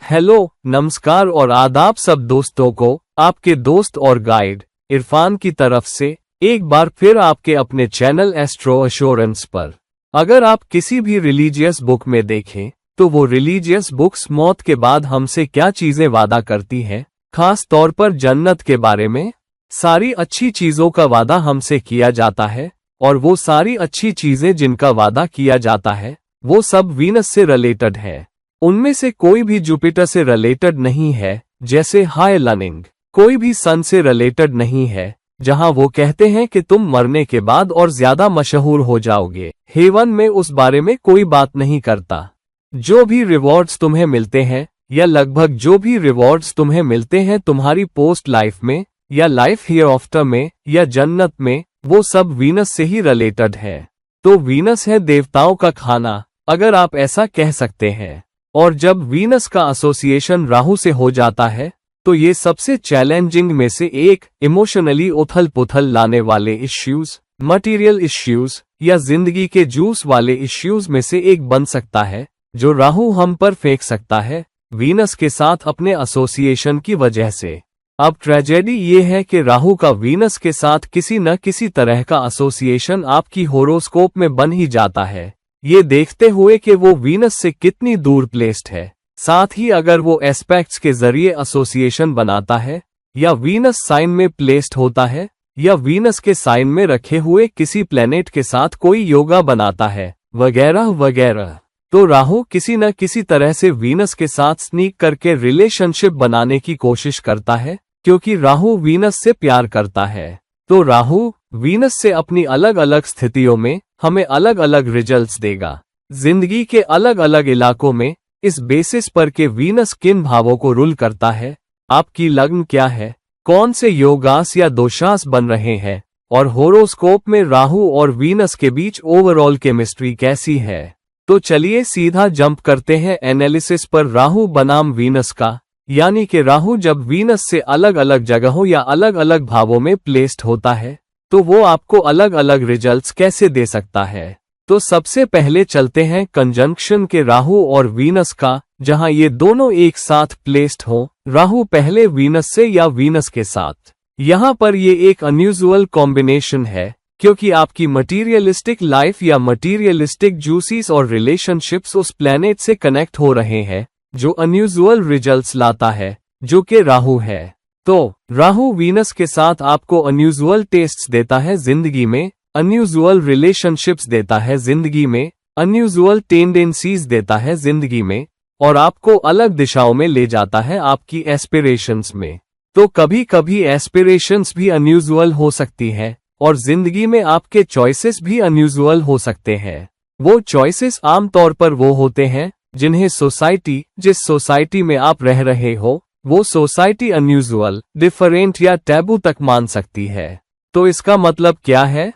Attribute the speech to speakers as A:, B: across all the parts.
A: Hello, नमस्कार और आदाब सब दोस्तों को। आपके दोस्त और गाइड इरफान की तरफ से एक बार फिर आपके अपने चैनल एस्ट्रो एश्योरेंस पर। अगर आप किसी भी रिलीजियस बुक में देखें तो वो रिलीजियस बुक्स मौत के बाद हमसे क्या चीजें वादा करती हैं, खास तौर पर जन्नत के बारे में। सारी अच्छी चीजों का वादा हमसे किया जाता है और वो सारी अच्छी चीजें जिनका वादा किया जाता है वो सब वीनस से रिलेटेड है। उनमें से कोई भी जुपिटर से रिलेटेड नहीं है, जैसे हाई लर्निंग। कोई भी सन से रिलेटेड नहीं है, जहां वो कहते हैं कि तुम मरने के बाद और ज्यादा मशहूर हो जाओगे। हेवन में उस बारे में कोई बात नहीं करता। जो भी रिवॉर्ड्स तुम्हें मिलते हैं या लगभग जो भी रिवॉर्ड्स तुम्हें मिलते हैं तुम्हारी पोस्ट लाइफ में या लाइफ हियर आफ्टर में या जन्नत में, वो सब वीनस से ही रिलेटेड है। तो वीनस है देवताओं का खाना, अगर आप ऐसा कह सकते हैं। और जब वीनस का एसोसिएशन राहु से हो जाता है तो ये सबसे चैलेंजिंग में से एक, इमोशनली उथल पुथल लाने वाले इश्यूज, मटेरियल इश्यूज या जिंदगी के जूस वाले इश्यूज में से एक बन सकता है जो राहु हम पर फेंक सकता है वीनस के साथ अपने एसोसिएशन की वजह से। अब ट्रेजेडी ये है कि राहु का वीनस के साथ किसी न किसी तरह का एसोसिएशन आपकी होरोस्कोप में बन ही जाता है, ये देखते हुए कि वो वीनस से कितनी दूर प्लेस्ड है। साथ ही अगर वो एस्पेक्ट्स के जरिए एसोसिएशन बनाता है या वीनस साइन में प्लेस्ड होता है या वीनस के साइन में रखे हुए किसी प्लेनेट के साथ कोई योगा बनाता है वगैरह वगैरह, तो राहु किसी न किसी तरह से वीनस के साथ स्नीक करके रिलेशनशिप बनाने की कोशिश करता है, क्योंकि राहु वीनस से प्यार करता है। तो राहु वीनस से अपनी अलग अलग स्थितियों में हमें अलग अलग रिजल्ट्स देगा जिंदगी के अलग अलग इलाकों में, इस बेसिस पर कि वीनस किन भावों को रूल करता है, आपकी लग्न क्या है, कौन से योगास या दोषास बन रहे हैं और होरोस्कोप में राहु और वीनस के बीच ओवरऑल केमिस्ट्री कैसी है। तो चलिए सीधा जंप करते हैं एनालिसिस पर राहु बनाम वीनस का। यानी कि राहु जब वीनस से अलग अलग जगहों या अलग अलग भावों में प्लेस्ड होता है तो वो आपको अलग अलग रिजल्ट्स कैसे दे सकता है। तो सबसे पहले चलते हैं कंजंक्शन के राहु और वीनस का, जहां ये दोनों एक साथ प्लेस्ड हो, राहु पहले वीनस से या वीनस के साथ। यहां पर ये एक अनयूजुअल कॉम्बिनेशन है, क्योंकि आपकी मटीरियलिस्टिक लाइफ या मटीरियलिस्टिक जूसीज और रिलेशनशिप्स उस प्लेनेट से कनेक्ट हो रहे हैं जो अनयूजुअल रिजल्ट्स लाता है, जो कि राहु है। तो राहु वीनस के साथ आपको अनयूजुअल टेस्ट्स देता है जिंदगी में, अनयूजुअल रिलेशनशिप्स देता है जिंदगी में, अनयूजुअल टेंडेंसीज देता है जिंदगी में और आपको अलग दिशाओं में ले जाता है आपकी एस्पिरेशंस में। तो कभी कभी एस्पिरेशंस भी अनयूजुअल हो सकती है और जिंदगी में आपके चॉइसेस भी अनयूजुअल हो सकते हैं। वो चॉइसेस आमतौर पर वो होते हैं जिन्हें सोसाइटी, जिस सोसाइटी में आप रह रहे हो, वो सोसाइटी अनयूजुअल, डिफरेंट या टैबू तक मान सकती है। तो इसका मतलब क्या है?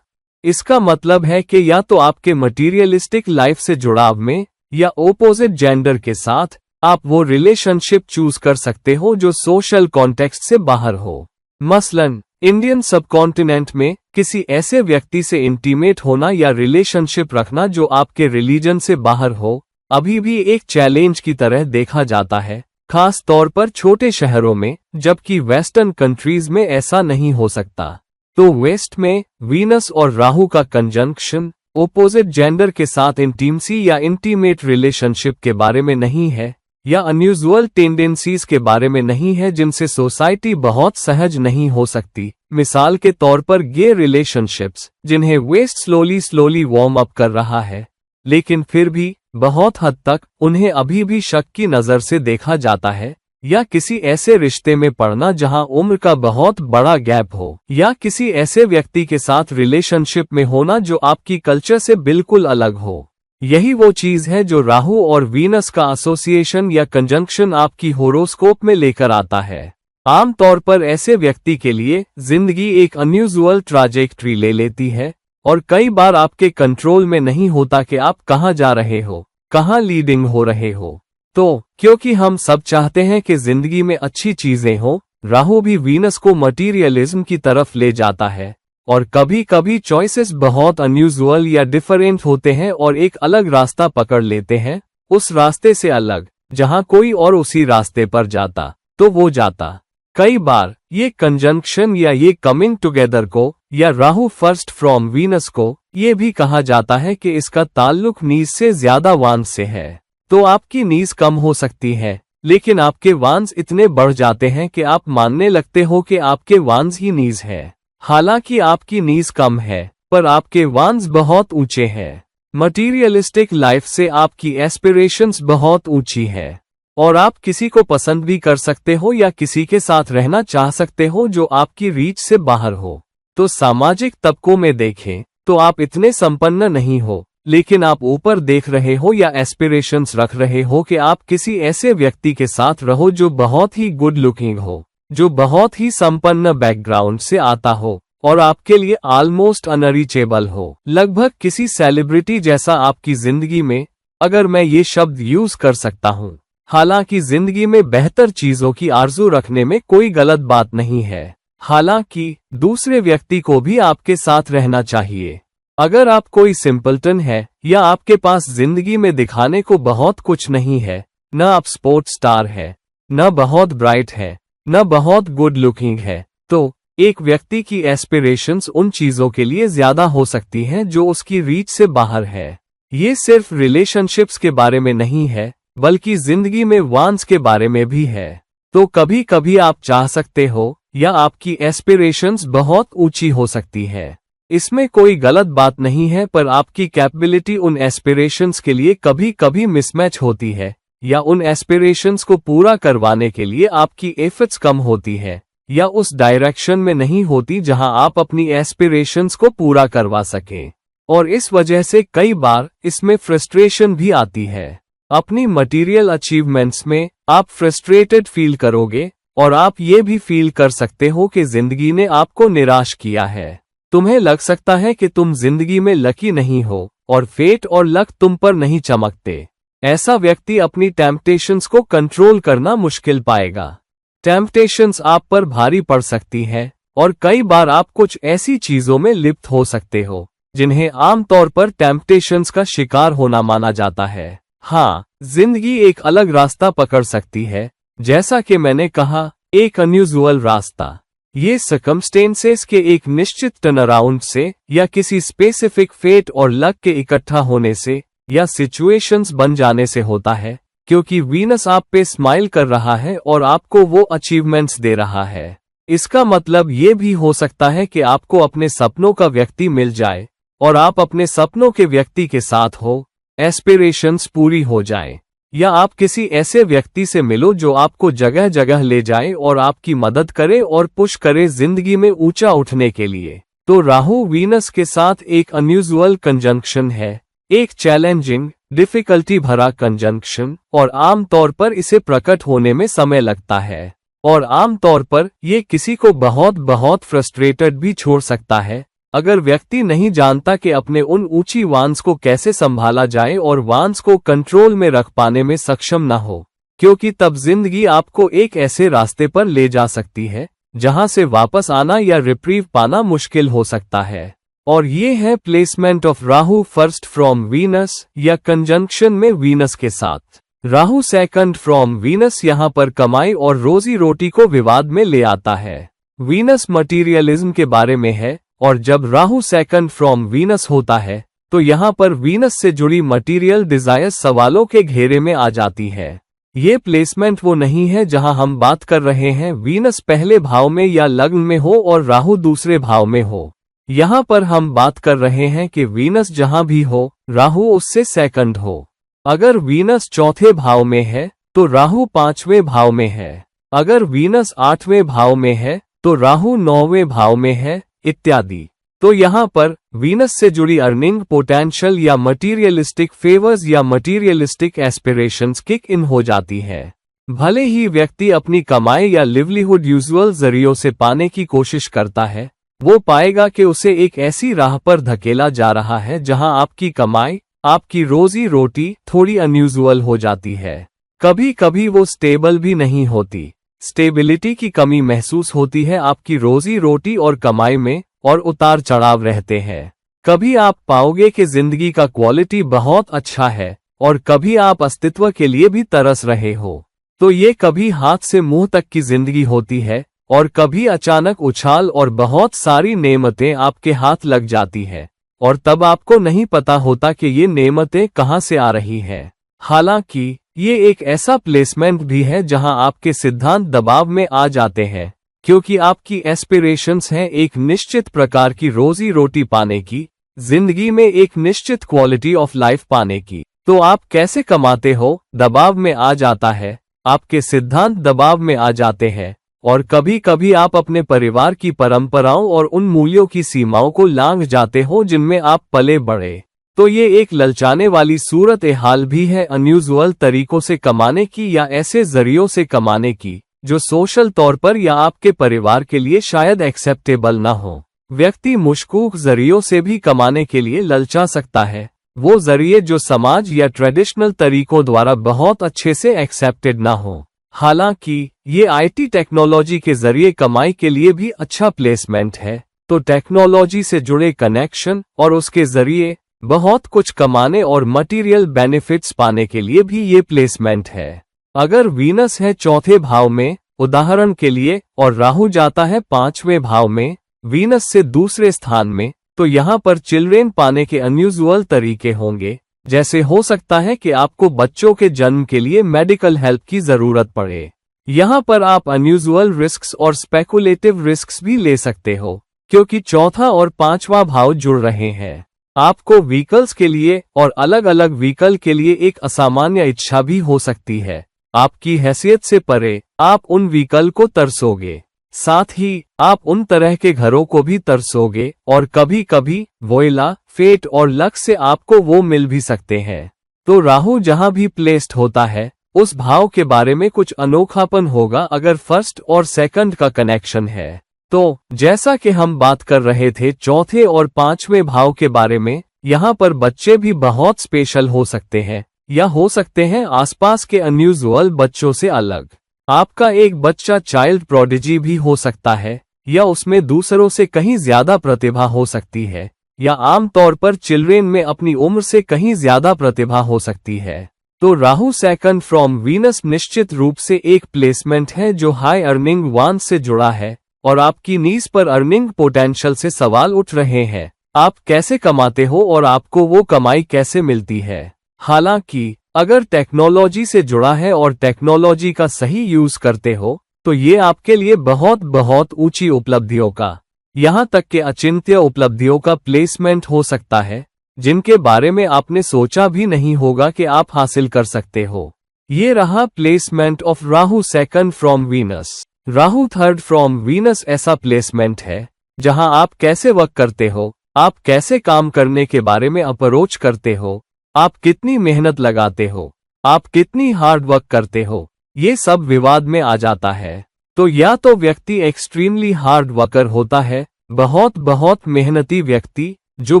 A: इसका मतलब है कि या तो आपके मटीरियलिस्टिक लाइफ से जुड़ाव में या ओपोजिट जेंडर के साथ आप वो रिलेशनशिप चूज कर सकते हो जो सोशल कॉन्टेक्स्ट से बाहर हो। मसलन इंडियन सबकॉन्टिनेंट में किसी ऐसे व्यक्ति से इंटीमेट होना या रिलेशनशिप रखना जो आपके रिलीजन से बाहर हो अभी भी एक चैलेंज की तरह देखा जाता है, खास तौर पर छोटे शहरों में, जबकि वेस्टर्न कंट्रीज में ऐसा नहीं हो सकता। तो वेस्ट में वीनस और राहु का कंजंक्शन ओपोजिट जेंडर के साथ इंटीमसी या इंटीमेट रिलेशनशिप के बारे में नहीं है या अनयूजुअल टेंडेंसीज के बारे में नहीं है जिनसे सोसाइटी बहुत सहज नहीं हो सकती। मिसाल के तौर पर गे रिलेशनशिप्स, जिन्हें West slowly slowly warm up कर रहा है, लेकिन फिर भी बहुत हद तक उन्हें अभी भी शक की नजर से देखा जाता है, या किसी ऐसे रिश्ते में पड़ना जहां उम्र का बहुत बड़ा गैप हो, या किसी ऐसे व्यक्ति के साथ रिलेशनशिप में होना जो आपकी कल्चर से बिल्कुल अलग हो। यही वो चीज है जो राहु और वीनस का एसोसिएशन या कंजंक्शन आपकी होरोस्कोप में लेकर आता है। आमतौर पर ऐसे व्यक्ति के लिए जिंदगी एक अनयूजुअल ट्रैजेक्टरी ले लेती है और कई बार आपके कंट्रोल में नहीं होता कि आप कहां जा रहे हो, कहां लीडिंग हो रहे हो। तो क्योंकि हम सब चाहते हैं कि जिंदगी में अच्छी चीजें हो, राहु भी वीनस को मटीरियलिज्म की तरफ ले जाता है और कभी कभी चॉइसेस बहुत अनयूजुअल या डिफरेंट होते हैं और एक अलग रास्ता पकड़ लेते हैं, उस रास्ते से अलग जहां कोई और उसी रास्ते पर जाता तो वो जाता। कई बार ये कंजंक्शन या ये कमिंग टुगेदर को या राहु फर्स्ट फ्रॉम वीनस को ये भी कहा जाता है कि इसका ताल्लुक नीज से ज्यादा वांस से है। तो आपकी नीज कम हो सकती है, लेकिन आपके वांस इतने बढ़ जाते हैं कि आप मानने लगते हो कि आपके वांस ही नीज है। हालांकि आपकी नीज कम है, पर आपके वांस बहुत ऊंचे हैं। मटीरियलिस्टिक लाइफ से आपकी एस्पिरेशंस बहुत ऊंची है और आप किसी को पसंद भी कर सकते हो या किसी के साथ रहना चाह सकते हो जो आपकी रीच से बाहर हो। तो सामाजिक तबकों में देखें तो आप इतने संपन्न नहीं हो, लेकिन आप ऊपर देख रहे हो या एस्पिरेशंस रख रहे हो कि आप किसी ऐसे व्यक्ति के साथ रहो जो बहुत ही गुड लुकिंग हो, जो बहुत ही संपन्न बैकग्राउंड से आता हो और आपके लिए ऑलमोस्ट अनरीचेबल हो, लगभग किसी सेलिब्रिटी जैसा आपकी जिंदगी में, अगर मैं ये शब्द यूज कर सकता हूँ। हालांकि जिंदगी में बेहतर चीजों की आरजू रखने में कोई गलत बात नहीं है। हालांकि दूसरे व्यक्ति को भी आपके साथ रहना चाहिए। अगर आप कोई सिंपलटन है या आपके पास जिंदगी में दिखाने को बहुत कुछ नहीं है, न आप स्पोर्ट्स स्टार है, न बहुत ब्राइट है, न बहुत गुड लुकिंग है, तो एक व्यक्ति की एस्पिरेशंस उन चीजों के लिए ज्यादा हो सकती हैं जो उसकी रीच से बाहर है। ये सिर्फ रिलेशनशिप्स के बारे में नहीं है, बल्कि जिंदगी में वांस के बारे में भी है। तो कभी कभी आप चाह सकते हो या आपकी एस्पिरेशंस बहुत ऊंची हो सकती है। इसमें कोई गलत बात नहीं है, पर आपकी कैपेबिलिटी उन एस्पिरेशंस के लिए कभी कभी मिसमैच होती है या उन एस्पिरेशंस को पूरा करवाने के लिए आपकी एफर्ट्स कम होती है या उस डायरेक्शन में नहीं होती जहां आप अपनी एस्पिरेशंस को पूरा करवा सकें। और इस वजह से कई बार इसमें फ्रस्ट्रेशन भी आती है। अपनी मटेरियल अचीवमेंट्स में आप फ्रस्ट्रेटेड फील करोगे और आप ये भी फील कर सकते हो कि जिंदगी ने आपको निराश किया है। तुम्हें लग सकता है कि तुम जिंदगी में लकी नहीं हो और फेट और लक तुम पर नहीं चमकते। ऐसा व्यक्ति अपनी टेम्पटेशंस को कंट्रोल करना मुश्किल पाएगा। टेम्पटेशंस आप पर भारी पड़ सकती है और कई बार आप कुछ ऐसी चीजों में लिप्त हो सकते हो जिन्हें आमतौर पर टेम्पटेशंस का शिकार होना माना जाता है। हाँ, जिंदगी एक अलग रास्ता पकड़ सकती है, जैसा कि मैंने कहा, एक अनयूजुअल रास्ता। ये सर्कमस्टेंसेस के एक निश्चित टर्नअराउंड से या किसी स्पेसिफिक फेट और लक के इकट्ठा होने से या सिचुएशंस बन जाने से होता है, क्योंकि वीनस आप पे स्माइल कर रहा है और आपको वो अचीवमेंट्स दे रहा है। इसका मतलब ये भी हो सकता है कि आपको अपने सपनों का व्यक्ति मिल जाए और आप अपने सपनों के व्यक्ति के साथ हो, एस्पिरेशंस पूरी हो जाए, या आप किसी ऐसे व्यक्ति से मिलो जो आपको जगह जगह ले जाए और आपकी मदद करे और पुश करे जिंदगी में ऊंचा उठने के लिए। तो राहु वीनस के साथ एक अनयूजुअल कंजंक्शन है, एक चैलेंजिंग, डिफिकल्टी भरा कंजंक्शन, और आमतौर पर इसे प्रकट होने में समय लगता है और आमतौर पर यह किसी को बहुत फ्रस्ट्रेटेड भी छोड़ सकता है अगर व्यक्ति नहीं जानता कि अपने उन ऊंची वांस को कैसे संभाला जाए और वांस को कंट्रोल में रख पाने में सक्षम न हो, क्योंकि तब जिंदगी आपको एक ऐसे रास्ते पर ले जा सकती है जहां से वापस आना या रिप्रीव पाना मुश्किल हो सकता है। और ये है placement of Rahu first from Venus या कंजंक्शन में वीनस के साथ राहु सेकंड फ्रॉम वीनस यहाँ पर कमाई और रोजी रोटी को विवाद में ले आता है। वीनस मटीरियलिज्म के बारे में है और जब राहु सेकंड फ्रॉम वीनस होता है तो यहाँ पर वीनस से जुड़ी मटीरियल डिजायर्स सवालों के घेरे में आ जाती है। ये प्लेसमेंट वो नहीं है जहां हम बात कर रहे हैं वीनस पहले भाव में या लग्न में हो और राहु दूसरे भाव में हो। यहाँ पर हम बात कर रहे हैं कि वीनस जहां भी हो, राहु उससे सेकंड हो। अगर वीनस चौथे भाव में है तो राहु पांचवें भाव में है। अगर वीनस आठवें भाव में है तो राहु नौवें भाव में है, इत्यादि। तो यहाँ पर वीनस से जुड़ी अर्निंग पोटेंशियल या मटीरियलिस्टिक फेवर्स या मटीरियलिस्टिक एस्पिरेशंस किक इन हो जाती है। भले ही व्यक्ति अपनी कमाई या लिवलीहुड यूजुअल जरियों से पाने की कोशिश करता है, वो पाएगा कि उसे एक ऐसी राह पर धकेला जा रहा है जहां आपकी कमाई, आपकी रोजी रोटी थोड़ी अनयूजुअल हो जाती है। कभी कभी वो स्टेबल भी नहीं होती। स्टेबिलिटी की कमी महसूस होती है आपकी रोजी रोटी और कमाई में, और उतार चढ़ाव रहते हैं। कभी आप पाओगे कि जिंदगी का क्वालिटी बहुत अच्छा है और कभी आप अस्तित्व के लिए भी तरस रहे हो। तो ये कभी हाथ से मुंह तक की जिंदगी होती है और कभी अचानक उछाल और बहुत सारी नेमतें आपके हाथ लग जाती है और तब आपको नहीं पता होता कि ये नेमतें कहां से आ रही हैं। हालांकि ये एक ऐसा प्लेसमेंट भी है जहां आपके सिद्धांत दबाव में आ जाते हैं, क्योंकि आपकी एस्पिरेशंस हैं एक निश्चित प्रकार की रोजी रोटी पाने की, जिंदगी में एक निश्चित क्वालिटी ऑफ लाइफ पाने की। तो आप कैसे कमाते हो दबाव में आ जाता है, आपके सिद्धांत दबाव में आ जाते हैं और कभी कभी आप अपने परिवार की परंपराओं और उन मूल्यों की सीमाओं को लांघ जाते हो जिनमें आप पले बढ़े। तो ये एक ललचाने वाली सूरत हाल भी है अनयूजुअल तरीकों से कमाने की या ऐसे जरियों से कमाने की जो सोशल तौर पर या आपके परिवार के लिए शायद एक्सेप्टेबल ना हो। व्यक्ति मुश्कूक जरियों से भी कमाने के लिए ललचा सकता है, वो जरिए जो समाज या ट्रेडिशनल तरीकों द्वारा बहुत अच्छे से एक्सेप्टेड ना हो। हालांकि ये आईटी टेक्नोलॉजी के जरिए कमाई के लिए भी अच्छा प्लेसमेंट है, तो टेक्नोलॉजी से जुड़े कनेक्शन और उसके जरिए बहुत कुछ कमाने और मटेरियल बेनिफिट्स पाने के लिए भी ये प्लेसमेंट है। अगर वीनस है चौथे भाव में उदाहरण के लिए और राहु जाता है 5वें भाव में वीनस से दूसरे स्थान में, तो यहाँ पर चिल्ड्रेन पाने के अनयूजुअल तरीके होंगे। जैसे हो सकता है कि आपको बच्चों के जन्म के लिए मेडिकल हेल्प की जरूरत पड़े। यहाँ पर आप अनयूजुअल रिस्क्स और स्पेकुलेटिव रिस्क्स भी ले सकते हो, क्योंकि चौथा और 5वां भाव जुड़ रहे हैं। आपको व्हीकल्स के लिए और अलग अलग व्हीकल के लिए एक असामान्य इच्छा भी हो सकती है। आपकी हैसियत से परे आप उन व्हीकल को तरसोगे, साथ ही आप उन तरह के घरों को भी तरसोगे और कभी कभी वोइला फेट और लक से आपको वो मिल भी सकते हैं। तो राहु जहां भी प्लेस्ड होता है उस भाव के बारे में कुछ अनोखापन होगा अगर फर्स्ट और सेकंड का कनेक्शन है। तो जैसा कि हम बात कर रहे थे चौथे और 5वें भाव के बारे में, यहाँ पर बच्चे भी बहुत स्पेशल हो सकते हैं या हो सकते हैं आसपास के अनयूजुअल बच्चों से अलग। आपका एक बच्चा चाइल्ड प्रोडिजी भी हो सकता है या उसमें दूसरों से कहीं ज्यादा प्रतिभा हो सकती है, या आमतौर पर चिल्ड्रेन में अपनी उम्र से कहीं ज्यादा प्रतिभा हो सकती है। तो राहु सेकंड फ्रॉम वीनस निश्चित रूप से एक प्लेसमेंट है जो हाई अर्निंग वन से जुड़ा है और आपकी नीज पर अर्निंग पोटेंशियल से सवाल उठ रहे हैं। आप कैसे कमाते हो और आपको वो कमाई कैसे मिलती है। हालांकि अगर टेक्नोलॉजी से जुड़ा है और टेक्नोलॉजी का सही यूज करते हो तो ये आपके लिए बहुत बहुत ऊंची उपलब्धियों का, यहाँ तक कि अचिंत्य उपलब्धियों का प्लेसमेंट हो सकता है जिनके बारे में आपने सोचा भी नहीं होगा कि आप हासिल कर सकते हो। ये रहा placement of Rahu second from Venus. Rahu third from Venus ऐसा प्लेसमेंट है जहां आप कैसे वर्क करते हो, आप कैसे काम करने के बारे में अप्रोच करते हो, आप कितनी मेहनत लगाते हो, आप कितनी हार्ड वर्क करते हो, ये सब विवाद में आ जाता है। तो या तो व्यक्ति एक्सट्रीमली हार्ड वर्कर होता है, बहुत बहुत मेहनती व्यक्ति जो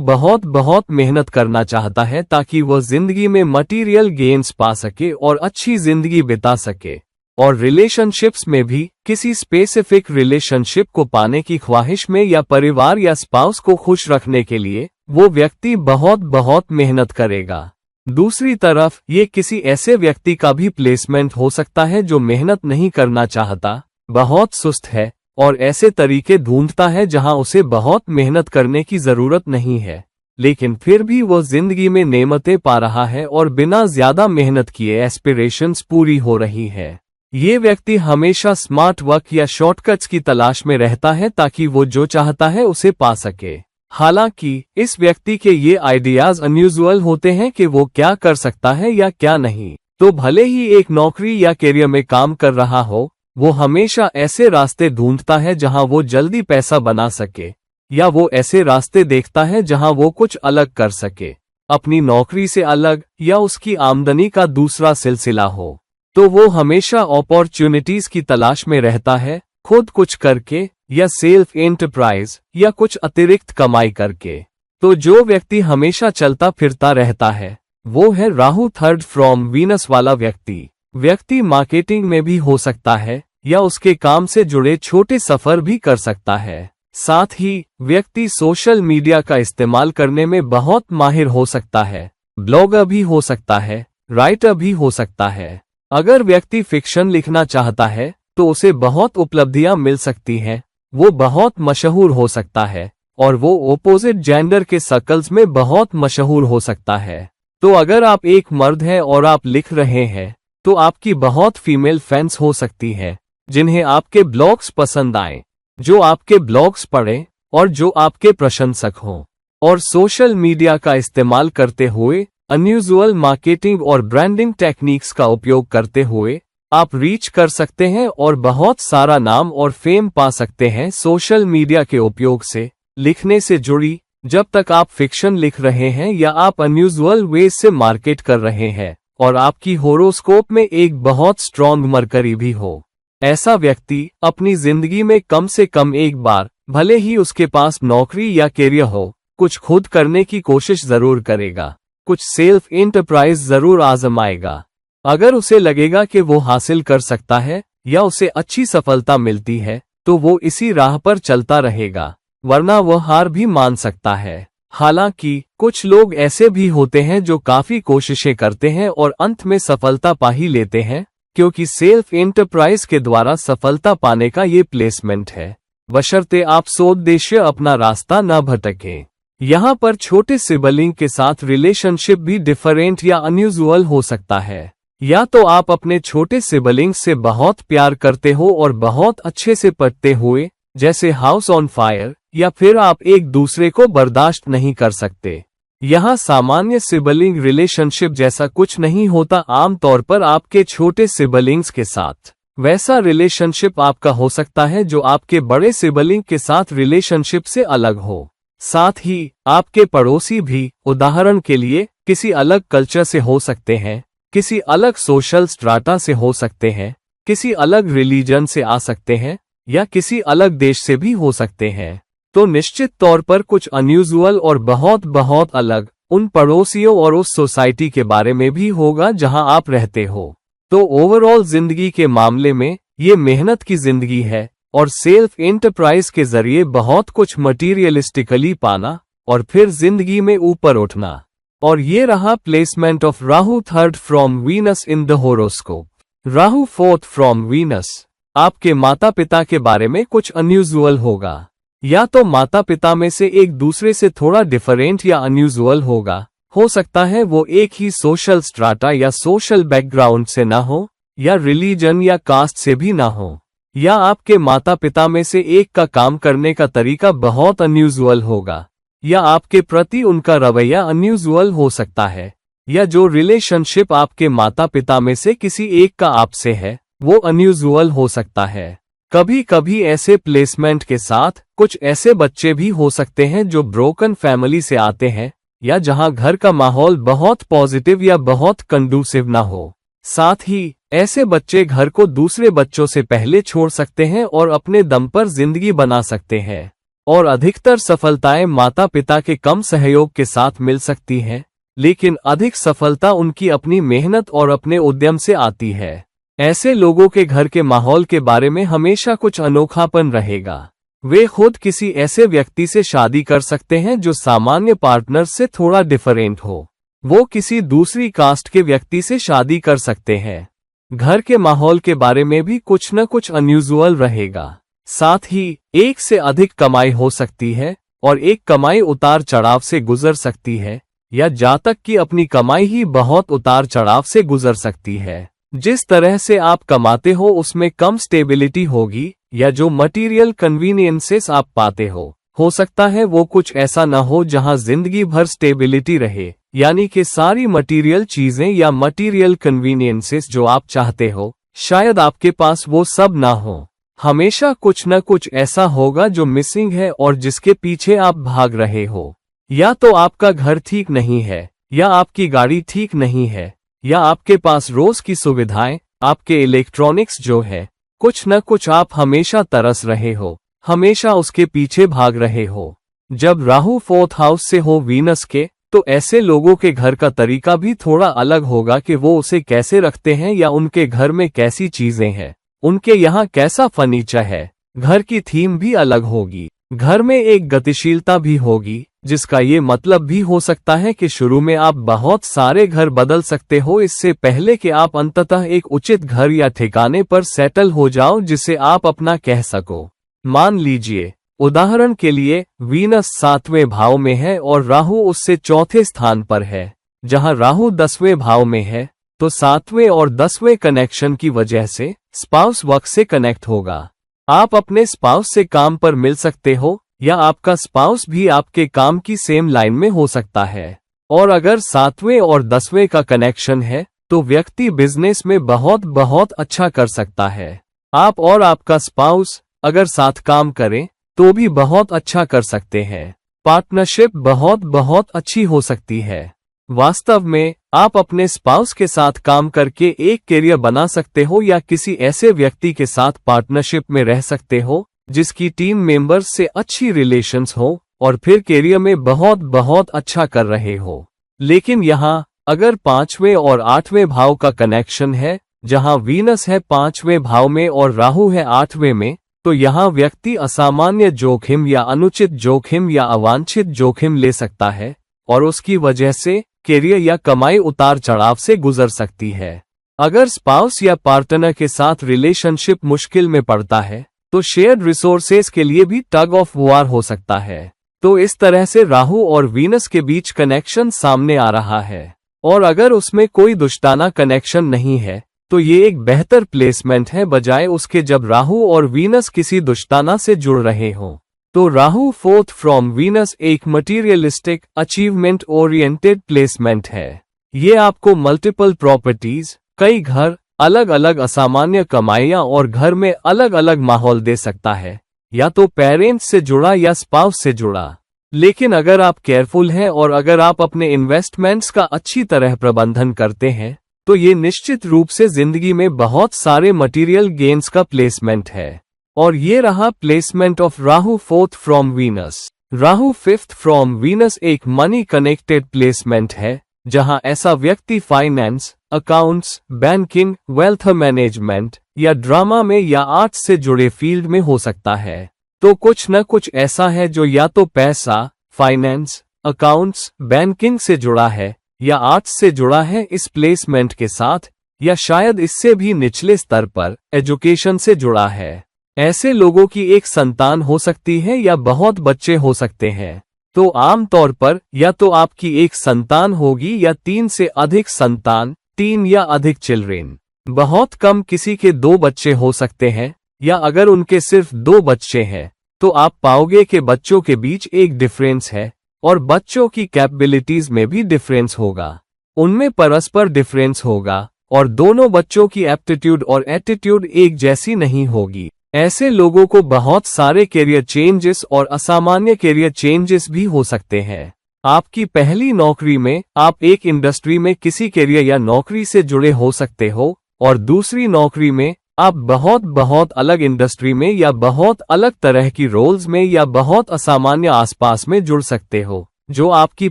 A: बहुत बहुत मेहनत करना चाहता है ताकि वह जिंदगी में मटेरियल गेन्स पा सके और अच्छी जिंदगी बिता सके, और रिलेशनशिप्स में भी किसी स्पेसिफिक रिलेशनशिप को पाने की ख्वाहिश में या परिवार या स्पाउस को खुश रखने के लिए वो व्यक्ति बहुत बहुत मेहनत करेगा। दूसरी तरफ ये किसी ऐसे व्यक्ति का भी प्लेसमेंट हो सकता है जो मेहनत नहीं करना चाहता, बहुत सुस्त है और ऐसे तरीके ढूंढता है जहां उसे बहुत मेहनत करने की जरूरत नहीं है, लेकिन फिर भी वो जिंदगी में नेमतें पा रहा है और बिना ज्यादा मेहनत किए एस्पिरेशंस पूरी हो रही है। ये व्यक्ति हमेशा स्मार्ट वर्क या शॉर्टकट्स की तलाश में रहता है ताकि वो जो चाहता है उसे पा सके। हालांकि इस व्यक्ति के ये आइडियाज अनयूजुअल होते हैं कि वो क्या कर सकता है या क्या नहीं। तो भले ही एक नौकरी या करियर में काम कर रहा हो, वो हमेशा ऐसे रास्ते ढूंढता है जहां वो जल्दी पैसा बना सके, या वो ऐसे रास्ते देखता है जहां वो कुछ अलग कर सके, अपनी नौकरी से अलग या उसकी आमदनी का दूसरा सिलसिला हो। तो वो हमेशा अपॉर्चुनिटीज की तलाश में रहता है, खुद कुछ करके या सेल्फ एंटरप्राइज या कुछ अतिरिक्त कमाई करके। तो जो व्यक्ति हमेशा चलता फिरता रहता है वो है राहु थर्ड फ्रॉम वीनस वाला व्यक्ति। व्यक्ति मार्केटिंग में भी हो सकता है या उसके काम से जुड़े छोटे सफर भी कर सकता है। साथ ही व्यक्ति सोशल मीडिया का इस्तेमाल करने में बहुत माहिर हो सकता है, ब्लॉगर भी हो सकता है राइटर भी हो सकता है। अगर व्यक्ति फिक्शन लिखना चाहता है तो उसे बहुत उपलब्धियां मिल सकती हैं, वो बहुत मशहूर हो सकता है और वो ओपोजिट जेंडर के सर्कल्स में बहुत मशहूर हो सकता है। तो अगर आप एक मर्द हैं और आप लिख रहे हैं तो आपकी बहुत फीमेल फैंस हो सकती हैं जिन्हें आपके ब्लॉग्स पसंद आए, जो आपके ब्लॉग्स पढ़ें और जो आपके प्रशंसक हों। और सोशल मीडिया का इस्तेमाल करते हुए अनयूजुअल मार्केटिंग और ब्रांडिंग टेक्निक्स का उपयोग करते हुए आप रीच कर सकते हैं और बहुत सारा नाम और फेम पा सकते हैं सोशल मीडिया के उपयोग से लिखने से जुड़ी, जब तक आप फिक्शन लिख रहे हैं या आप अनयूजुअल वेज से मार्केट कर रहे हैं और आपकी होरोस्कोप में एक बहुत स्ट्रॉन्ग मरकरी भी हो। ऐसा व्यक्ति अपनी जिंदगी में कम से कम एक बार, भले ही उसके पास नौकरी या कैरियर हो, कुछ खुद करने की कोशिश जरूर करेगा, कुछ सेल्फ एंटरप्राइज जरूर आजमाएगा। अगर उसे लगेगा कि वो हासिल कर सकता है या उसे अच्छी सफलता मिलती है तो वो इसी राह पर चलता रहेगा, वरना वह हार भी मान सकता है। हालांकि कुछ लोग ऐसे भी होते हैं जो काफी कोशिशें करते हैं और अंत में सफलता पा ही लेते हैं, क्योंकि सेल्फ एंटरप्राइज के द्वारा सफलता पाने का ये प्लेसमेंट है, बशर्ते आप सोद्देश्य अपना रास्ता न भटकें। यहाँ पर छोटे सिबलिंग के साथ रिलेशनशिप भी डिफरेंट या अनयूजुअल हो सकता है। या तो आप अपने छोटे सिबलिंग से बहुत प्यार करते हो और बहुत अच्छे से पटते हुए, जैसे हाउस ऑन फायर, या फिर आप एक दूसरे को बर्दाश्त नहीं कर सकते। यहाँ सामान्य सिबलिंग रिलेशनशिप जैसा कुछ नहीं होता। आमतौर पर आपके छोटे सिबलिंग्स के साथ वैसा रिलेशनशिप आपका हो सकता है जो आपके बड़े सिबलिंग के साथ रिलेशनशिप से अलग हो। साथ ही आपके पड़ोसी भी, उदाहरण के लिए, किसी अलग कल्चर से हो सकते हैं, किसी अलग सोशल स्ट्राटा से हो सकते हैं, किसी अलग रिलीजन से आ सकते हैं या किसी अलग देश से भी हो सकते हैं। तो निश्चित तौर पर कुछ अनयूजुअल और बहुत बहुत अलग उन पड़ोसियों और उस सोसाइटी के बारे में भी होगा जहां आप रहते हो। तो ओवरऑल जिंदगी के मामले में ये मेहनत की जिंदगी है और सेल्फ एंटरप्राइज के जरिए बहुत कुछ मटीरियलिस्टिकली पाना और फिर जिंदगी में ऊपर उठना। और ये रहा placement of Rahu third from Venus in the horoscope. Rahu fourth from Venus आपके माता पिता के बारे में कुछ अनयूजुअल होगा। या तो माता पिता में से एक दूसरे से थोड़ा डिफरेंट या अनयूजुअल होगा। हो सकता है वो एक ही सोशल स्ट्राटा या सोशल बैकग्राउंड से ना हो, या रिलीजन या कास्ट से भी ना हो। या आपके माता पिता में से एक का काम करने का तरीका बहुत अनयूजुअल होगा, या आपके प्रति उनका रवैया अनयूजुअल हो सकता है, या जो रिलेशनशिप आपके माता पिता में से किसी एक का आपसे है वो अनयूजुअल हो सकता है। कभी कभी ऐसे प्लेसमेंट के साथ कुछ ऐसे बच्चे भी हो सकते हैं जो ब्रोकन फैमिली से आते हैं या जहां घर का माहौल बहुत पॉजिटिव या बहुत कंडूसिव ना हो। साथ ही ऐसे बच्चे घर को दूसरे बच्चों से पहले छोड़ सकते हैं और अपने दम पर जिंदगी बना सकते हैं। और अधिकतर सफलताएं माता पिता के कम सहयोग के साथ मिल सकती हैं, लेकिन अधिक सफलता उनकी अपनी मेहनत और अपने उद्यम से आती है। ऐसे लोगों के घर के माहौल के बारे में हमेशा कुछ अनोखापन रहेगा। वे खुद किसी ऐसे व्यक्ति से शादी कर सकते हैं जो सामान्य पार्टनर से थोड़ा डिफरेंट हो। वो किसी दूसरी कास्ट के व्यक्ति से शादी कर सकते हैं। घर के माहौल के बारे में भी कुछ न कुछ अनयूजुअल रहेगा। साथ ही एक से अधिक कमाई हो सकती है और एक कमाई उतार चढ़ाव से गुजर सकती है, या जातक की अपनी कमाई ही बहुत उतार चढ़ाव से गुजर सकती है। जिस तरह से आप कमाते हो उसमें कम स्टेबिलिटी होगी, या जो मटेरियल कन्वीनियंसेस आप पाते हो सकता है वो कुछ ऐसा न हो जहां जिंदगी भर स्टेबिलिटी रहे, यानी कि सारी मटेरियल चीजें या मटेरियल कन्वीनियंसेस जो आप चाहते हो शायद आपके पास वो सब ना हो। हमेशा कुछ न कुछ ऐसा होगा जो मिसिंग है और जिसके पीछे आप भाग रहे हो। या तो आपका घर ठीक नहीं है, या आपकी गाड़ी ठीक नहीं है, या आपके पास रोज की सुविधाएं, आपके इलेक्ट्रॉनिक्स जो है, कुछ न कुछ आप हमेशा तरस रहे हो, हमेशा उसके पीछे भाग रहे हो। जब राहु फोर्थ हाउस से हो वीनस के, तो ऐसे लोगों के घर का तरीका भी थोड़ा अलग होगा कि वो उसे कैसे रखते हैं या उनके घर में कैसी चीजें हैं, उनके यहाँ कैसा फर्नीचर है। घर की थीम भी अलग होगी। घर में एक गतिशीलता भी होगी, जिसका ये मतलब भी हो सकता है कि शुरू में आप बहुत सारे घर बदल सकते हो इससे पहले कि आप अंततः एक उचित घर या ठिकाने पर सेटल हो जाओ जिसे आप अपना कह सको। मान लीजिए, उदाहरण के लिए, वीनस 7वें भाव में है और राहु उससे चौथे स्थान पर है। जहां राहु 10वें भाव में है, तो 7वें और 10वें कनेक्शन की वजह से स्पाउस वर्क से कनेक्ट होगा। आप अपने स्पाउस से काम पर मिल सकते हो या आपका स्पाउस भी आपके काम की सेम लाइन में हो सकता है। और अगर 7वें और 10वें का कनेक्शन है तो व्यक्ति बिजनेस में बहुत बहुत अच्छा कर सकता है। आप और आपका स्पाउस अगर साथ काम करें तो भी बहुत अच्छा कर सकते हैं। पार्टनरशिप बहुत बहुत अच्छी हो सकती है। वास्तव में आप अपने स्पाउस के साथ काम करके एक करियर बना सकते हो या किसी ऐसे व्यक्ति के साथ पार्टनरशिप में रह सकते हो जिसकी टीम मेंबर्स से अच्छी रिलेशंस हो और फिर करियर में बहुत बहुत अच्छा कर रहे हो। लेकिन यहाँ अगर 5वें और 8वें भाव का कनेक्शन है, जहाँ वीनस है 5वें भाव में और राहु है 8वें में, तो यहाँ व्यक्ति असामान्य जोखिम या अनुचित जोखिम या अवांछित जोखिम ले सकता है और उसकी वजह से करियर या कमाई उतार चढ़ाव से गुजर सकती है। अगर स्पाउस या पार्टनर के साथ रिलेशनशिप मुश्किल में पड़ता है तो शेयर्ड रिसोर्सेज के लिए भी टग ऑफ वॉर हो सकता है। तो इस तरह से राहु और वीनस के बीच कनेक्शन सामने आ रहा है। और अगर उसमें कोई दुष्टाना कनेक्शन नहीं है तो ये एक बेहतर प्लेसमेंट है बजाय उसके जब राहु और वीनस किसी दुष्टाना से जुड़ रहे हों। तो राहु 4th फ्रॉम वीनस एक मटीरियलिस्टिक अचीवमेंट ओरिएंटेड प्लेसमेंट है। ये आपको मल्टीपल प्रॉपर्टीज, कई घर, अलग अलग असामान्य कमाइयां और घर में अलग अलग माहौल दे सकता है, या तो पेरेंट्स से जुड़ा या स्पाउस से जुड़ा। लेकिन अगर आप केयरफुल हैं और अगर आप अपने इन्वेस्टमेंट्स का अच्छी तरह प्रबंधन करते हैं तो ये निश्चित रूप से जिंदगी में बहुत सारे मटेरियल गेन्स का प्लेसमेंट है। और ये रहा placement of Rahu 4th from Venus. Rahu 5th from Venus एक मनी कनेक्टेड प्लेसमेंट है, जहां ऐसा व्यक्ति finance, accounts, banking, wealth management या ड्रामा में या आर्ट्स से जुड़े फील्ड में हो सकता है। तो कुछ न कुछ ऐसा है जो या तो पैसा, फाइनेंस, अकाउंट्स, बैंकिंग से जुड़ा है या आर्ट्स से जुड़ा है इस प्लेसमेंट के साथ, या शायद इससे भी निचले स्तर पर एजुकेशन से जुड़ा है। ऐसे लोगों की एक संतान हो सकती है या बहुत बच्चे हो सकते हैं। तो आमतौर पर या तो आपकी एक संतान होगी या 3 से अधिक संतान, 3 या अधिक चिल्ड्रेन। बहुत कम किसी के 2 बच्चे हो सकते हैं, या अगर उनके सिर्फ 2 बच्चे हैं तो आप पाओगे कि बच्चों के बीच एक डिफरेंस है और बच्चों की कैपेबिलिटीज में भी डिफरेंस होगा। उनमें परस्पर डिफरेंस होगा और दोनों बच्चों की एप्टीट्यूड और एटीट्यूड एक जैसी नहीं होगी। ऐसे लोगों को बहुत सारे करियर चेंजेस और असामान्य करियर चेंजेस भी हो सकते हैं। आपकी पहली नौकरी में आप एक इंडस्ट्री में किसी करियर या नौकरी से जुड़े हो सकते हो और दूसरी नौकरी में आप बहुत बहुत अलग इंडस्ट्री में या बहुत अलग तरह की रोल्स में या बहुत असामान्य आसपास में जुड़ सकते हो जो आपकी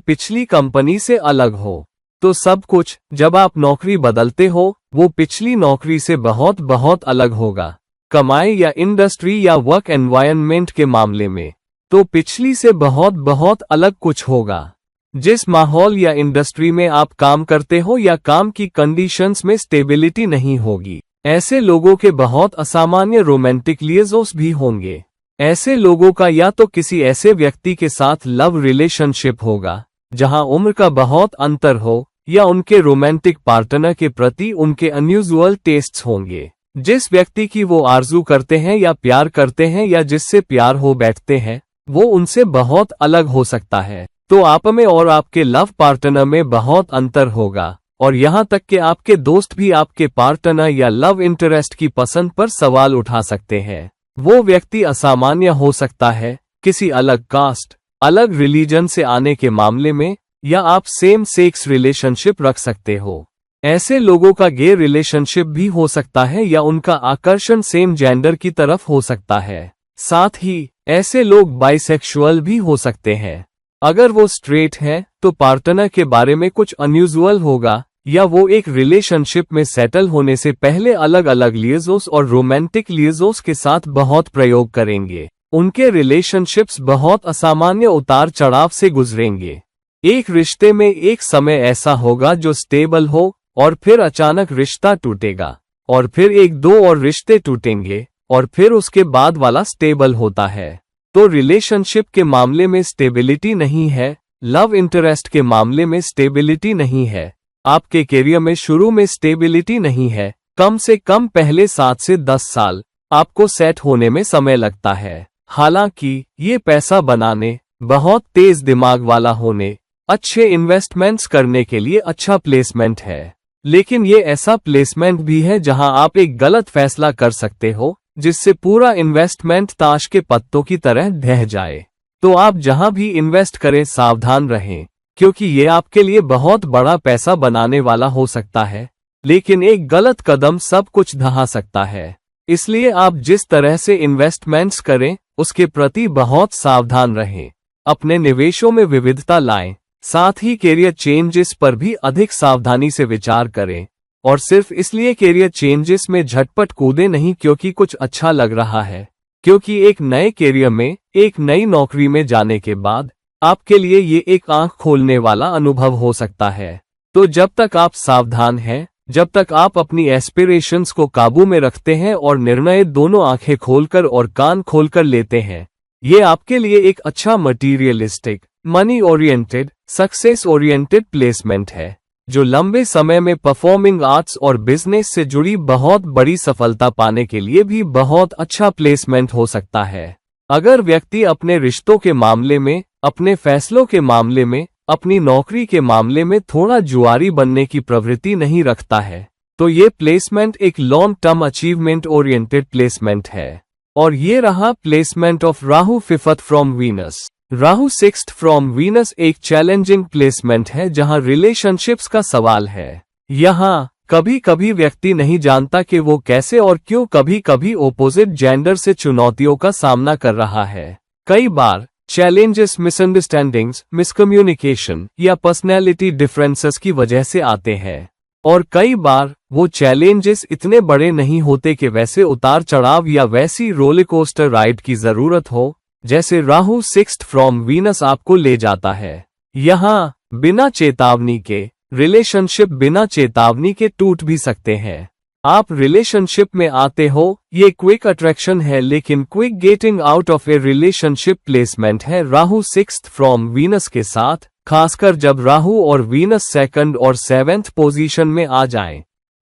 A: पिछली कंपनी से अलग हो। तो सब कुछ जब आप नौकरी बदलते हो वो पिछली नौकरी से बहुत बहुत अलग होगा। कमाई या इंडस्ट्री या वर्क एनवायरनमेंट के मामले में तो पिछली से बहुत बहुत अलग कुछ होगा। जिस माहौल या इंडस्ट्री में आप काम करते हो या काम की कंडीशंस में स्टेबिलिटी नहीं होगी। ऐसे लोगों के बहुत असामान्य रोमांटिक लिएजोस भी होंगे। ऐसे लोगों का या तो किसी ऐसे व्यक्ति के साथ लव रिलेशनशिप होगा जहां उम्र का बहुत अंतर हो, या उनके रोमांटिक पार्टनर के प्रति उनके अनयूजुअल टेस्ट्स होंगे। जिस व्यक्ति की वो आरजू करते हैं या प्यार करते हैं या जिससे प्यार हो बैठते हैं वो उनसे बहुत अलग हो सकता है। तो आप में और आपके लव पार्टनर में बहुत अंतर होगा और यहाँ तक कि आपके दोस्त भी आपके पार्टनर या लव इंटरेस्ट की पसंद पर सवाल उठा सकते हैं। वो व्यक्ति असामान्य हो सकता है किसी अलग कास्ट, अलग रिलीजन से आने के मामले में, या आप सेम सेक्स रिलेशनशिप रख सकते हो। ऐसे लोगों का गे रिलेशनशिप भी हो सकता है या उनका आकर्षण सेम जेंडर की तरफ हो सकता है। साथ ही ऐसे लोग बाइसेक्सुअल भी हो सकते हैं। अगर वो स्ट्रेट है तो पार्टनर के बारे में कुछ अनयूजुअल होगा, या वो एक रिलेशनशिप में सेटल होने से पहले अलग अलग लिएजोस और रोमांटिक लिएजोस के साथ बहुत प्रयोग करेंगे। उनके रिलेशनशिप्स बहुत असामान्य उतार चढ़ाव से गुजरेंगे। एक रिश्ते में एक समय ऐसा होगा जो स्टेबल हो और फिर अचानक रिश्ता टूटेगा, और फिर एक दो और रिश्ते टूटेंगे और फिर उसके बाद वाला स्टेबल होता है। तो रिलेशनशिप के मामले में स्टेबिलिटी नहीं है, लव इंटरेस्ट के मामले में स्टेबिलिटी नहीं है, आपके करियर में शुरू में स्टेबिलिटी नहीं है। कम से कम पहले 7 से 10 साल आपको सेट होने में समय लगता है। हालांकि ये पैसा बनाने, बहुत तेज दिमाग वाला होने, अच्छे इन्वेस्टमेंट्स करने के लिए अच्छा प्लेसमेंट है, लेकिन ये ऐसा प्लेसमेंट भी है जहां आप एक गलत फैसला कर सकते हो जिससे पूरा इन्वेस्टमेंट ताश के पत्तों की तरह ढह जाए। तो आप जहां भी इन्वेस्ट करें सावधान रहें, क्योंकि ये आपके लिए बहुत बड़ा पैसा बनाने वाला हो सकता है, लेकिन एक गलत कदम सब कुछ ढहा सकता है। इसलिए आप जिस तरह से इन्वेस्टमेंट्स करें उसके प्रति बहुत सावधान रहें। अपने निवेशों में विविधता लाएं, साथ ही करियर चेंजेस पर भी अधिक सावधानी से विचार करें, और सिर्फ इसलिए करियर चेंजेस में झटपट कूदे नहीं क्योंकि कुछ अच्छा लग रहा है, क्योंकि एक नए करियर में, एक नई नौकरी में जाने के बाद आपके लिए ये एक आंख खोलने वाला अनुभव हो सकता है। तो जब तक आप सावधान हैं, जब तक आप अपनी एस्पिरेशंस को काबू में रखते हैं और निर्णय दोनों आंखें खोलकर और कान खोलकर लेते हैं, ये आपके लिए एक अच्छा materialistic, money oriented, success oriented placement है, जो लंबे समय में परफॉर्मिंग आर्ट्स और बिजनेस से जुड़ी बहुत बड़ी सफलता पाने के लिए भी बहुत अच्छा प्लेसमेंट हो सकता है। अगर व्यक्ति अपने रिश्तों के मामले में, अपने फैसलों के मामले में, अपनी नौकरी के मामले में थोड़ा जुआरी बनने की प्रवृत्ति नहीं रखता है, तो ये प्लेसमेंट एक long term achievement oriented placement है। और ये रहा placement of Rahu 5th from Venus. Rahu 6th from Venus एक चैलेंजिंग प्लेसमेंट है जहां रिलेशनशिप्स का सवाल है। यहां कभी कभी व्यक्ति नहीं जानता कि वो कैसे और क्यों कभी कभी ओपोजिट जेंडर से चुनौतियों का सामना कर रहा है। कई बार चैलेंजेस मिसअंडरस्टैंडिंग्स, मिसकम्युनिकेशन या पर्सनैलिटी डिफरेंसेस की वजह से आते हैं, और कई बार वो चैलेंजेस इतने बड़े नहीं होते कि वैसे उतार चढ़ाव या वैसी रोलरकोस्टर राइड की जरूरत हो जैसे राहु 6th फ्रॉम वीनस आपको ले जाता है। यहाँ बिना चेतावनी के रिलेशनशिप बिना चेतावनी के टूट भी सकते हैं। आप रिलेशनशिप में आते हो, ये क्विक अट्रैक्शन है, लेकिन quick getting out of A relationship placement है राहु 6th फ्रॉम वीनस के साथ, खासकर जब राहु और वीनस 2nd और 7th पोजीशन में आ जाएं।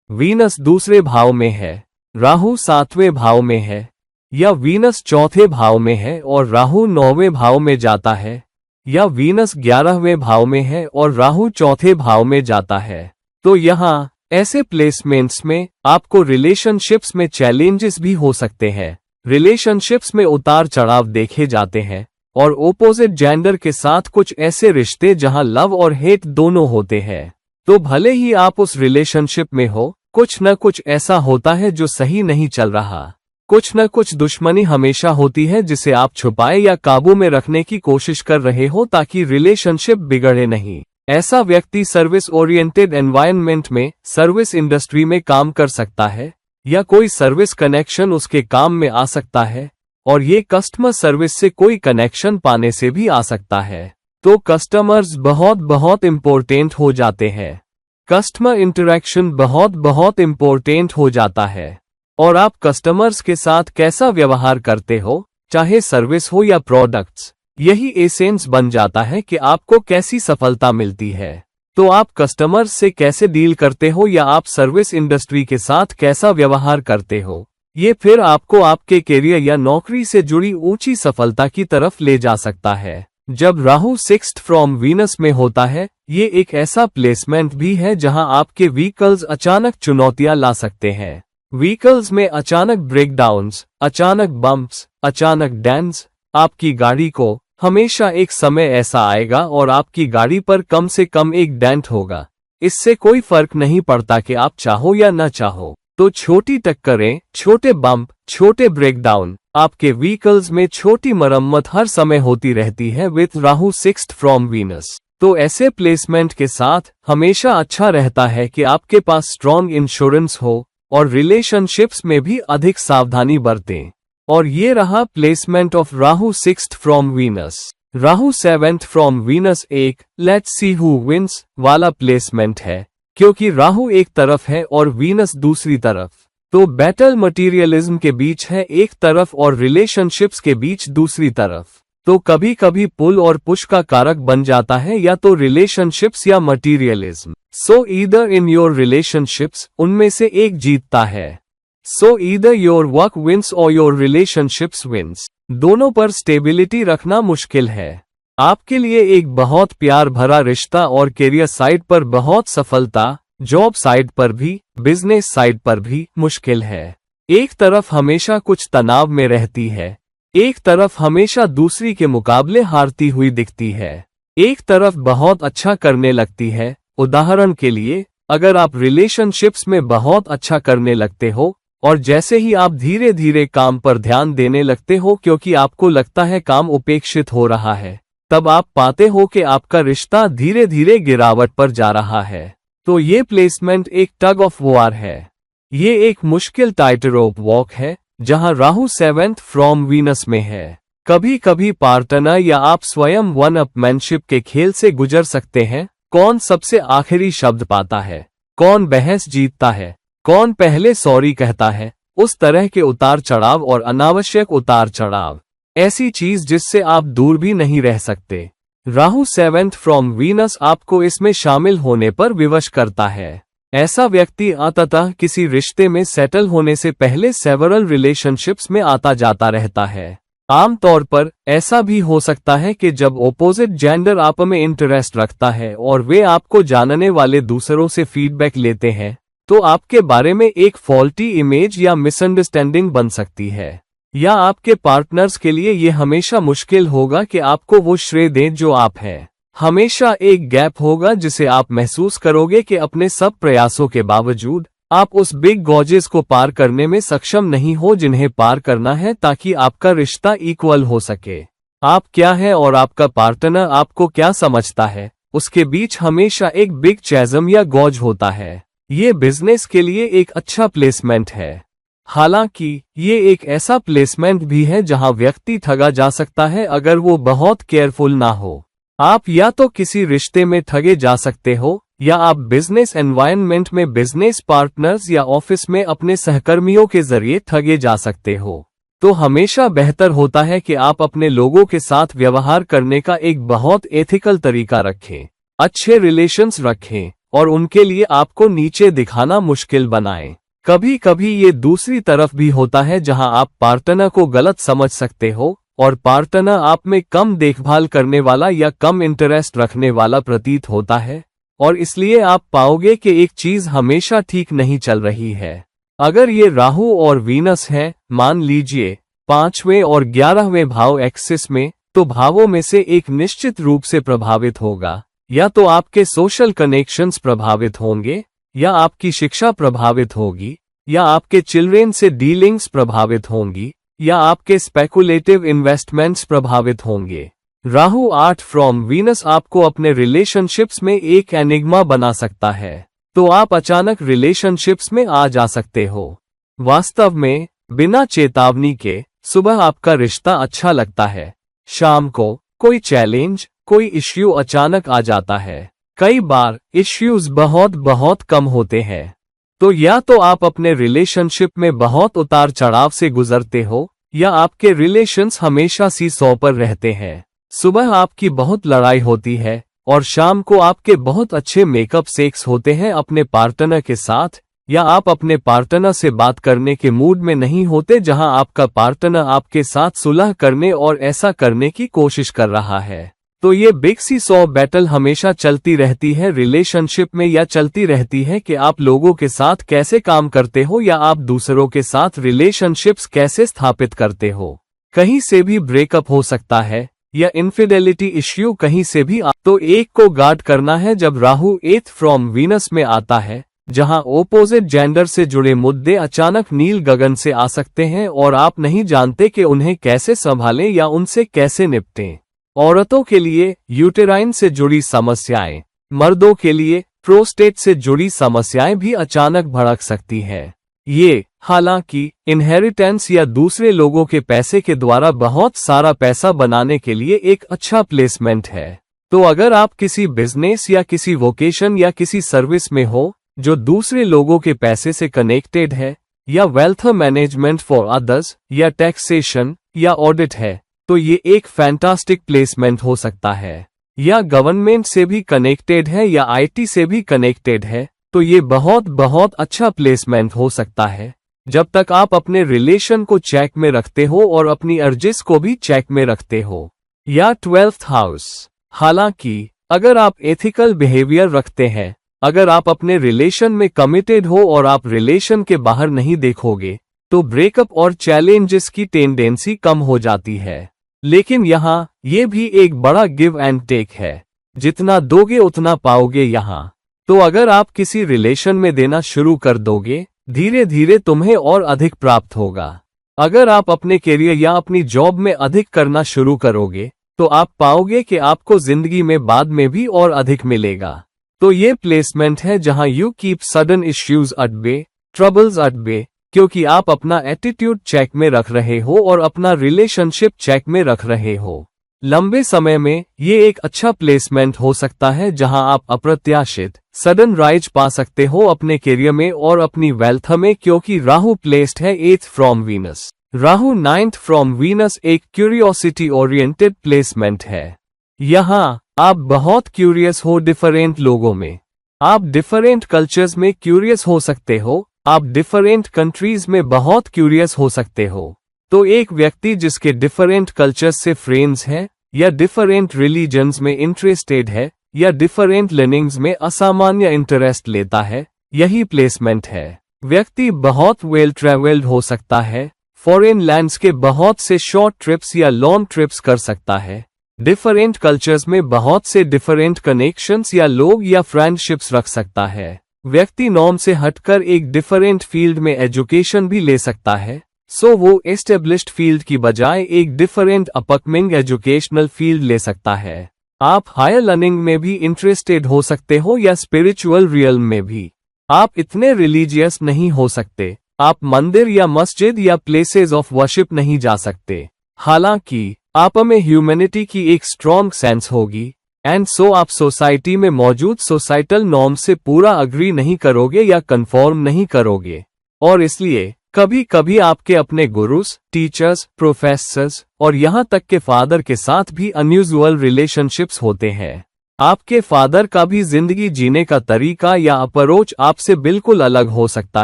A: वीनस दूसरे भाव में है, राहु 7वें भाव में है, या वीनस 4थे भाव में है और राहु 9वें भाव में जाता है, या वीनस 11वें भाव में है और राहु 4थे भाव में जाता है। तो यहाँ ऐसे प्लेसमेंट्स में आपको रिलेशनशिप्स में चैलेंजेस भी हो सकते हैं, रिलेशनशिप्स में उतार चढ़ाव देखे जाते हैं, और ओपोजिट जेंडर के साथ कुछ ऐसे रिश्ते जहां लव और हेट दोनों होते हैं। तो भले ही आप उस रिलेशनशिप में हो, कुछ न कुछ ऐसा होता है जो सही नहीं चल रहा, कुछ न कुछ दुश्मनी हमेशा होती है जिसे आप छुपाए या काबू में रखने की कोशिश कर रहे हो ताकि रिलेशनशिप बिगड़े नहीं। ऐसा व्यक्ति सर्विस ओरिएंटेड एनवायरनमेंट में, सर्विस इंडस्ट्री में काम कर सकता है, या कोई सर्विस कनेक्शन उसके काम में आ सकता है, और ये कस्टमर सर्विस से कोई कनेक्शन पाने से भी आ सकता है। तो कस्टमर्स बहुत इम्पोर्टेंट हो जाते हैं, कस्टमर इंटरेक्शन बहुत इम्पोर्टेंट हो जाता है, और आप कस्टमर्स के साथ कैसा व्यवहार करते हो, चाहे सर्विस हो या प्रोडक्ट्स, यही एसेंस बन जाता है कि आपको कैसी सफलता मिलती है। तो आप कस्टमर्स से कैसे डील करते हो या आप सर्विस इंडस्ट्री के साथ कैसा व्यवहार करते हो, ये फिर आपको आपके करियर या नौकरी से जुड़ी ऊंची सफलता की तरफ ले जा सकता है। जब राहु 6th फ्रॉम वीनस में होता है, ये एक ऐसा प्लेसमेंट भी है जहां आपके व्हीकल्स अचानक चुनौतियां ला सकते हैं। व्हीकल्स में अचानक ब्रेकडाउन्स, अचानक बम्प्स, अचानक डेंट्स। आपकी गाड़ी को हमेशा एक समय ऐसा आएगा और आपकी गाड़ी पर कम से कम एक डेंट होगा। इससे कोई फर्क नहीं पड़ता कि आप चाहो या न चाहो। तो छोटी टक्करें, छोटे बम्प, छोटे ब्रेकडाउन, आपके व्हीकल्स में छोटी मरम्मत हर समय होती रहती है with Rahu 6th from Venus. तो ऐसे प्लेसमेंट के साथ हमेशा अच्छा रहता है कि आपके पास स्ट्रॉन्ग इंश्योरेंस हो और रिलेशनशिप्स में भी अधिक सावधानी बरतें। और ये रहा placement of Rahu 6th from Venus. Rahu 7th from Venus एक लेट्स सी हु विंस वाला प्लेसमेंट है, क्योंकि राहु एक तरफ है और वीनस दूसरी तरफ, तो बैटल मटीरियलिज्म के बीच है एक तरफ और रिलेशनशिप्स के बीच दूसरी तरफ। तो कभी कभी पुल और पुश का कारक बन जाता है, या तो रिलेशनशिप्स या materialism. So either in your relationships, उनमें से एक जीतता है। So either your work wins और योर रिलेशनशिप्स विंस। दोनों पर स्टेबिलिटी रखना मुश्किल है। आपके लिए एक बहुत प्यार भरा रिश्ता और करियर साइड पर बहुत सफलता, जॉब साइड पर भी, बिजनेस साइड पर भी मुश्किल है। एक तरफ हमेशा कुछ तनाव में रहती है, एक तरफ हमेशा दूसरी के मुकाबले हारती हुई दिखती है, एक तरफ बहुत अच्छा करने लगती है। उदाहरण के लिए, अगर आप रिलेशनशिप्स में बहुत अच्छा करने लगते हो और जैसे ही आप धीरे धीरे काम पर ध्यान देने लगते हो क्योंकि आपको लगता है काम उपेक्षित हो रहा है, तब आप पाते हो कि आपका रिश्ता धीरे धीरे गिरावट पर जा रहा है। तो ये प्लेसमेंट एक टग ऑफ वॉर है। ये एक मुश्किल टाइटरोप वॉक है जहां राहु 7th फ्रॉम वीनस में है। कभी कभी पार्टनर या आप स्वयं वन अपमैनशिप के खेल से गुजर सकते हैं। कौन सबसे आखिरी शब्द पाता है, कौन बहस जीतता है, कौन पहले सॉरी कहता है, उस तरह के उतार चढ़ाव और अनावश्यक उतार चढ़ाव, ऐसी चीज जिससे आप दूर भी नहीं रह सकते। राहु 7th फ्रॉम वीनस आपको इसमें शामिल होने पर विवश करता है। ऐसा व्यक्ति अंततः किसी रिश्ते में सेटल होने से पहले सेवरल रिलेशनशिप्स में आता जाता रहता है। आमतौर पर ऐसा भी हो सकता है कि जब ओपोजिट जेंडर आप में इंटरेस्ट रखता है और वे आपको जानने वाले दूसरों से फीडबैक लेते हैं, तो आपके बारे में एक फॉल्टी इमेज या मिसअंडरस्टैंडिंग बन सकती है। या आपके पार्टनर्स के लिए यह हमेशा मुश्किल होगा कि आपको वो श्रेय दें जो आप हैं। हमेशा एक गैप होगा जिसे आप महसूस करोगे कि अपने सब प्रयासों के बावजूद आप उस बिग गॉजेस को पार करने में सक्षम नहीं हो जिन्हें पार करना है ताकि आपका रिश्ता इक्वल हो सके। आप क्या है और आपका पार्टनर आपको क्या समझता है, उसके बीच हमेशा एक बिग चैज़म या गॉज होता है। ये बिजनेस के लिए एक अच्छा प्लेसमेंट है। हालांकि ये एक ऐसा प्लेसमेंट भी है जहां व्यक्ति ठगा जा सकता है अगर वो बहुत केयरफुल ना हो। आप या तो किसी रिश्ते में ठगे जा सकते हो, या आप बिजनेस एनवायरनमेंट में बिजनेस पार्टनर्स या ऑफिस में अपने सहकर्मियों के जरिए ठगे जा सकते हो। तो हमेशा बेहतर होता है कि आप अपने लोगों के साथ व्यवहार करने का एक बहुत एथिकल तरीका रखें, अच्छे रिलेशंस रखें और उनके लिए आपको नीचे दिखाना मुश्किल बनाएं। कभी कभी ये दूसरी तरफ भी होता है जहां आप पार्टनर को गलत समझ सकते हो और पार्टनर आप में कम देखभाल करने वाला या कम इंटरेस्ट रखने वाला प्रतीत होता है, और इसलिए आप पाओगे कि एक चीज हमेशा ठीक नहीं चल रही है। अगर ये राहु और वीनस है, मान लीजिए 5वें और 11वें भाव एक्सिस में, तो भावों में से एक निश्चित रूप से प्रभावित होगा। या तो आपके सोशल कनेक्शंस प्रभावित होंगे, या आपकी शिक्षा प्रभावित होगी, या आपके चिल्ड्रेन से डीलिंग्स प्रभावित होंगी, या आपके स्पेकुलेटिव इन्वेस्टमेंट्स प्रभावित होंगे। राहु 8 फ्रॉम वीनस आपको अपने रिलेशनशिप्स में एक एनिग्मा बना सकता है, तो आप अचानक रिलेशनशिप्स में आ जा सकते हो। वास्तव में बिना चेतावनी के सुबह आपका रिश्ता अच्छा लगता है, शाम को कोई चैलेंज, कोई इश्यू अचानक आ जाता है। कई बार इश्यूज बहुत कम होते हैं। तो या तो आप अपने रिलेशनशिप में बहुत उतार चढ़ाव से गुजरते हो, या आपके रिलेशंस हमेशा सी-सॉ पर रहते हैं। सुबह आपकी बहुत लड़ाई होती है और शाम को आपके बहुत अच्छे मेकअप सेक्स होते हैं अपने पार्टनर के साथ, या आप अपने पार्टनर से बात करने के मूड में नहीं होते जहां आपका पार्टनर आपके साथ सुलह करने और ऐसा करने की कोशिश कर रहा है। तो ये बिग सी-सॉ बैटल हमेशा चलती रहती है रिलेशनशिप में, या चलती रहती है कि आप लोगों के साथ कैसे काम करते हो या आप दूसरों के साथ रिलेशनशिप्स कैसे स्थापित करते हो। कहीं से भी ब्रेकअप हो सकता है, या इनफिडेलिटी इश्यू कहीं से भी तो एक को गार्ड करना है जब राहु 8 फ्रॉम वीनस में आता है, जहां ओपोजिट जेंडर से जुड़े मुद्दे अचानक नील गगन से आ सकते हैं और आप नहीं जानते कि उन्हें कैसे संभालें या उनसे कैसे निपटें। औरतों के लिए यूटेराइन से जुड़ी समस्याएं, मर्दों के लिए प्रोस्टेट से जुड़ी समस्याएं भी अचानक भड़क सकती हैं। ये हालांकि इनहेरिटेंस या दूसरे लोगों के पैसे के द्वारा बहुत सारा पैसा बनाने के लिए एक अच्छा प्लेसमेंट है। तो अगर आप किसी बिजनेस या किसी वोकेशन या किसी सर्विस में हो जो दूसरे लोगों के पैसे से कनेक्टेड है, या वेल्थ मैनेजमेंट फॉर अदर्स, या टैक्सेशन या ऑडिट है, तो ये एक फैंटास्टिक प्लेसमेंट हो सकता है। या गवर्नमेंट से भी कनेक्टेड है या आईटी से भी कनेक्टेड है, तो ये बहुत अच्छा प्लेसमेंट हो सकता है, जब तक आप अपने रिलेशन को चेक में रखते हो और अपनी अर्जिस को भी चेक में रखते हो। या 12th हाउस, हालांकि अगर आप एथिकल बिहेवियर रखते हैं, अगर आप अपने रिलेशन में कमिटेड हो और आप रिलेशन के बाहर नहीं देखोगे, तो ब्रेकअप और चैलेंजेस की टेंडेंसी कम हो जाती है। लेकिन यहाँ ये भी एक बड़ा गिव एंड टेक है, जितना दोगे उतना पाओगे यहाँ। तो अगर आप किसी रिलेशन में देना शुरू कर दोगे, धीरे धीरे तुम्हें और अधिक प्राप्त होगा। अगर आप अपने करियर या अपनी जॉब में अधिक करना शुरू करोगे, तो आप पाओगे कि आपको जिंदगी में बाद में भी और अधिक मिलेगा। तो ये प्लेसमेंट है जहां you keep sudden issues at bay, troubles at bay, क्योंकि आप अपना एटीट्यूड चेक में रख रहे हो और अपना रिलेशनशिप चेक में रख रहे हो। लंबे समय में ये एक अच्छा प्लेसमेंट हो सकता है जहां आप अप्रत्याशित सडन राइज पा सकते हो अपने करियर में और अपनी वेल्थ में, क्योंकि राहु प्लेस्ड है 8th from Venus. Rahu 9th from Venus एक क्यूरियोसिटी ओरिएंटेड प्लेसमेंट है। यहाँ आप बहुत क्यूरियस हो डिफरेंट लोगों में, आप डिफरेंट कल्चर्स में क्यूरियस हो सकते हो, आप डिफरेंट कंट्रीज में बहुत क्यूरियस हो सकते हो। तो एक व्यक्ति जिसके डिफरेंट कल्चर्स से फ्रेंड्स हैं, या डिफरेंट रिलीजन्स में इंटरेस्टेड है, या डिफरेंट लर्निंग्स में असामान्य इंटरेस्ट लेता है, यही प्लेसमेंट है। व्यक्ति बहुत वेल ट्रेवल्ड हो सकता है, फॉरेन लैंड्स के बहुत से शॉर्ट ट्रिप्स या लॉन्ग ट्रिप्स कर सकता है, डिफरेंट कल्चर्स में बहुत से डिफरेंट कनेक्शंस या लोग या फ्रेंडशिप्स रख सकता है। व्यक्ति नॉर्म से हटकर एक डिफरेंट फील्ड में एजुकेशन भी ले सकता है, सो वो एस्टेब्लिश्ड फील्ड की बजाय एक डिफरेंट अपकमिंग एजुकेशनल फील्ड ले सकता है। आप हायर लर्निंग में भी इंटरेस्टेड हो सकते हो या स्पिरिचुअल रियल्म में भी। आप इतने रिलीजियस नहीं हो सकते, आप मंदिर या मस्जिद या प्लेसेस ऑफ वर्शिप नहीं जा सकते, हालांकि आप में ह्यूमैनिटी की एक स्ट्रॉन्ग सेंस होगी, एंड सो आप सोसाइटी में मौजूद सोसाइटल नॉर्म से पूरा अग्री नहीं करोगे या कंफॉर्म नहीं करोगे, और इसलिए कभी कभी आपके अपने गुरुस, टीचर्स, प्रोफेसर्स और यहाँ तक के फादर के साथ भी अनयूजुअल रिलेशनशिप्स होते हैं। आपके फादर का भी जिंदगी जीने का तरीका या अप्रोच आपसे बिल्कुल अलग हो सकता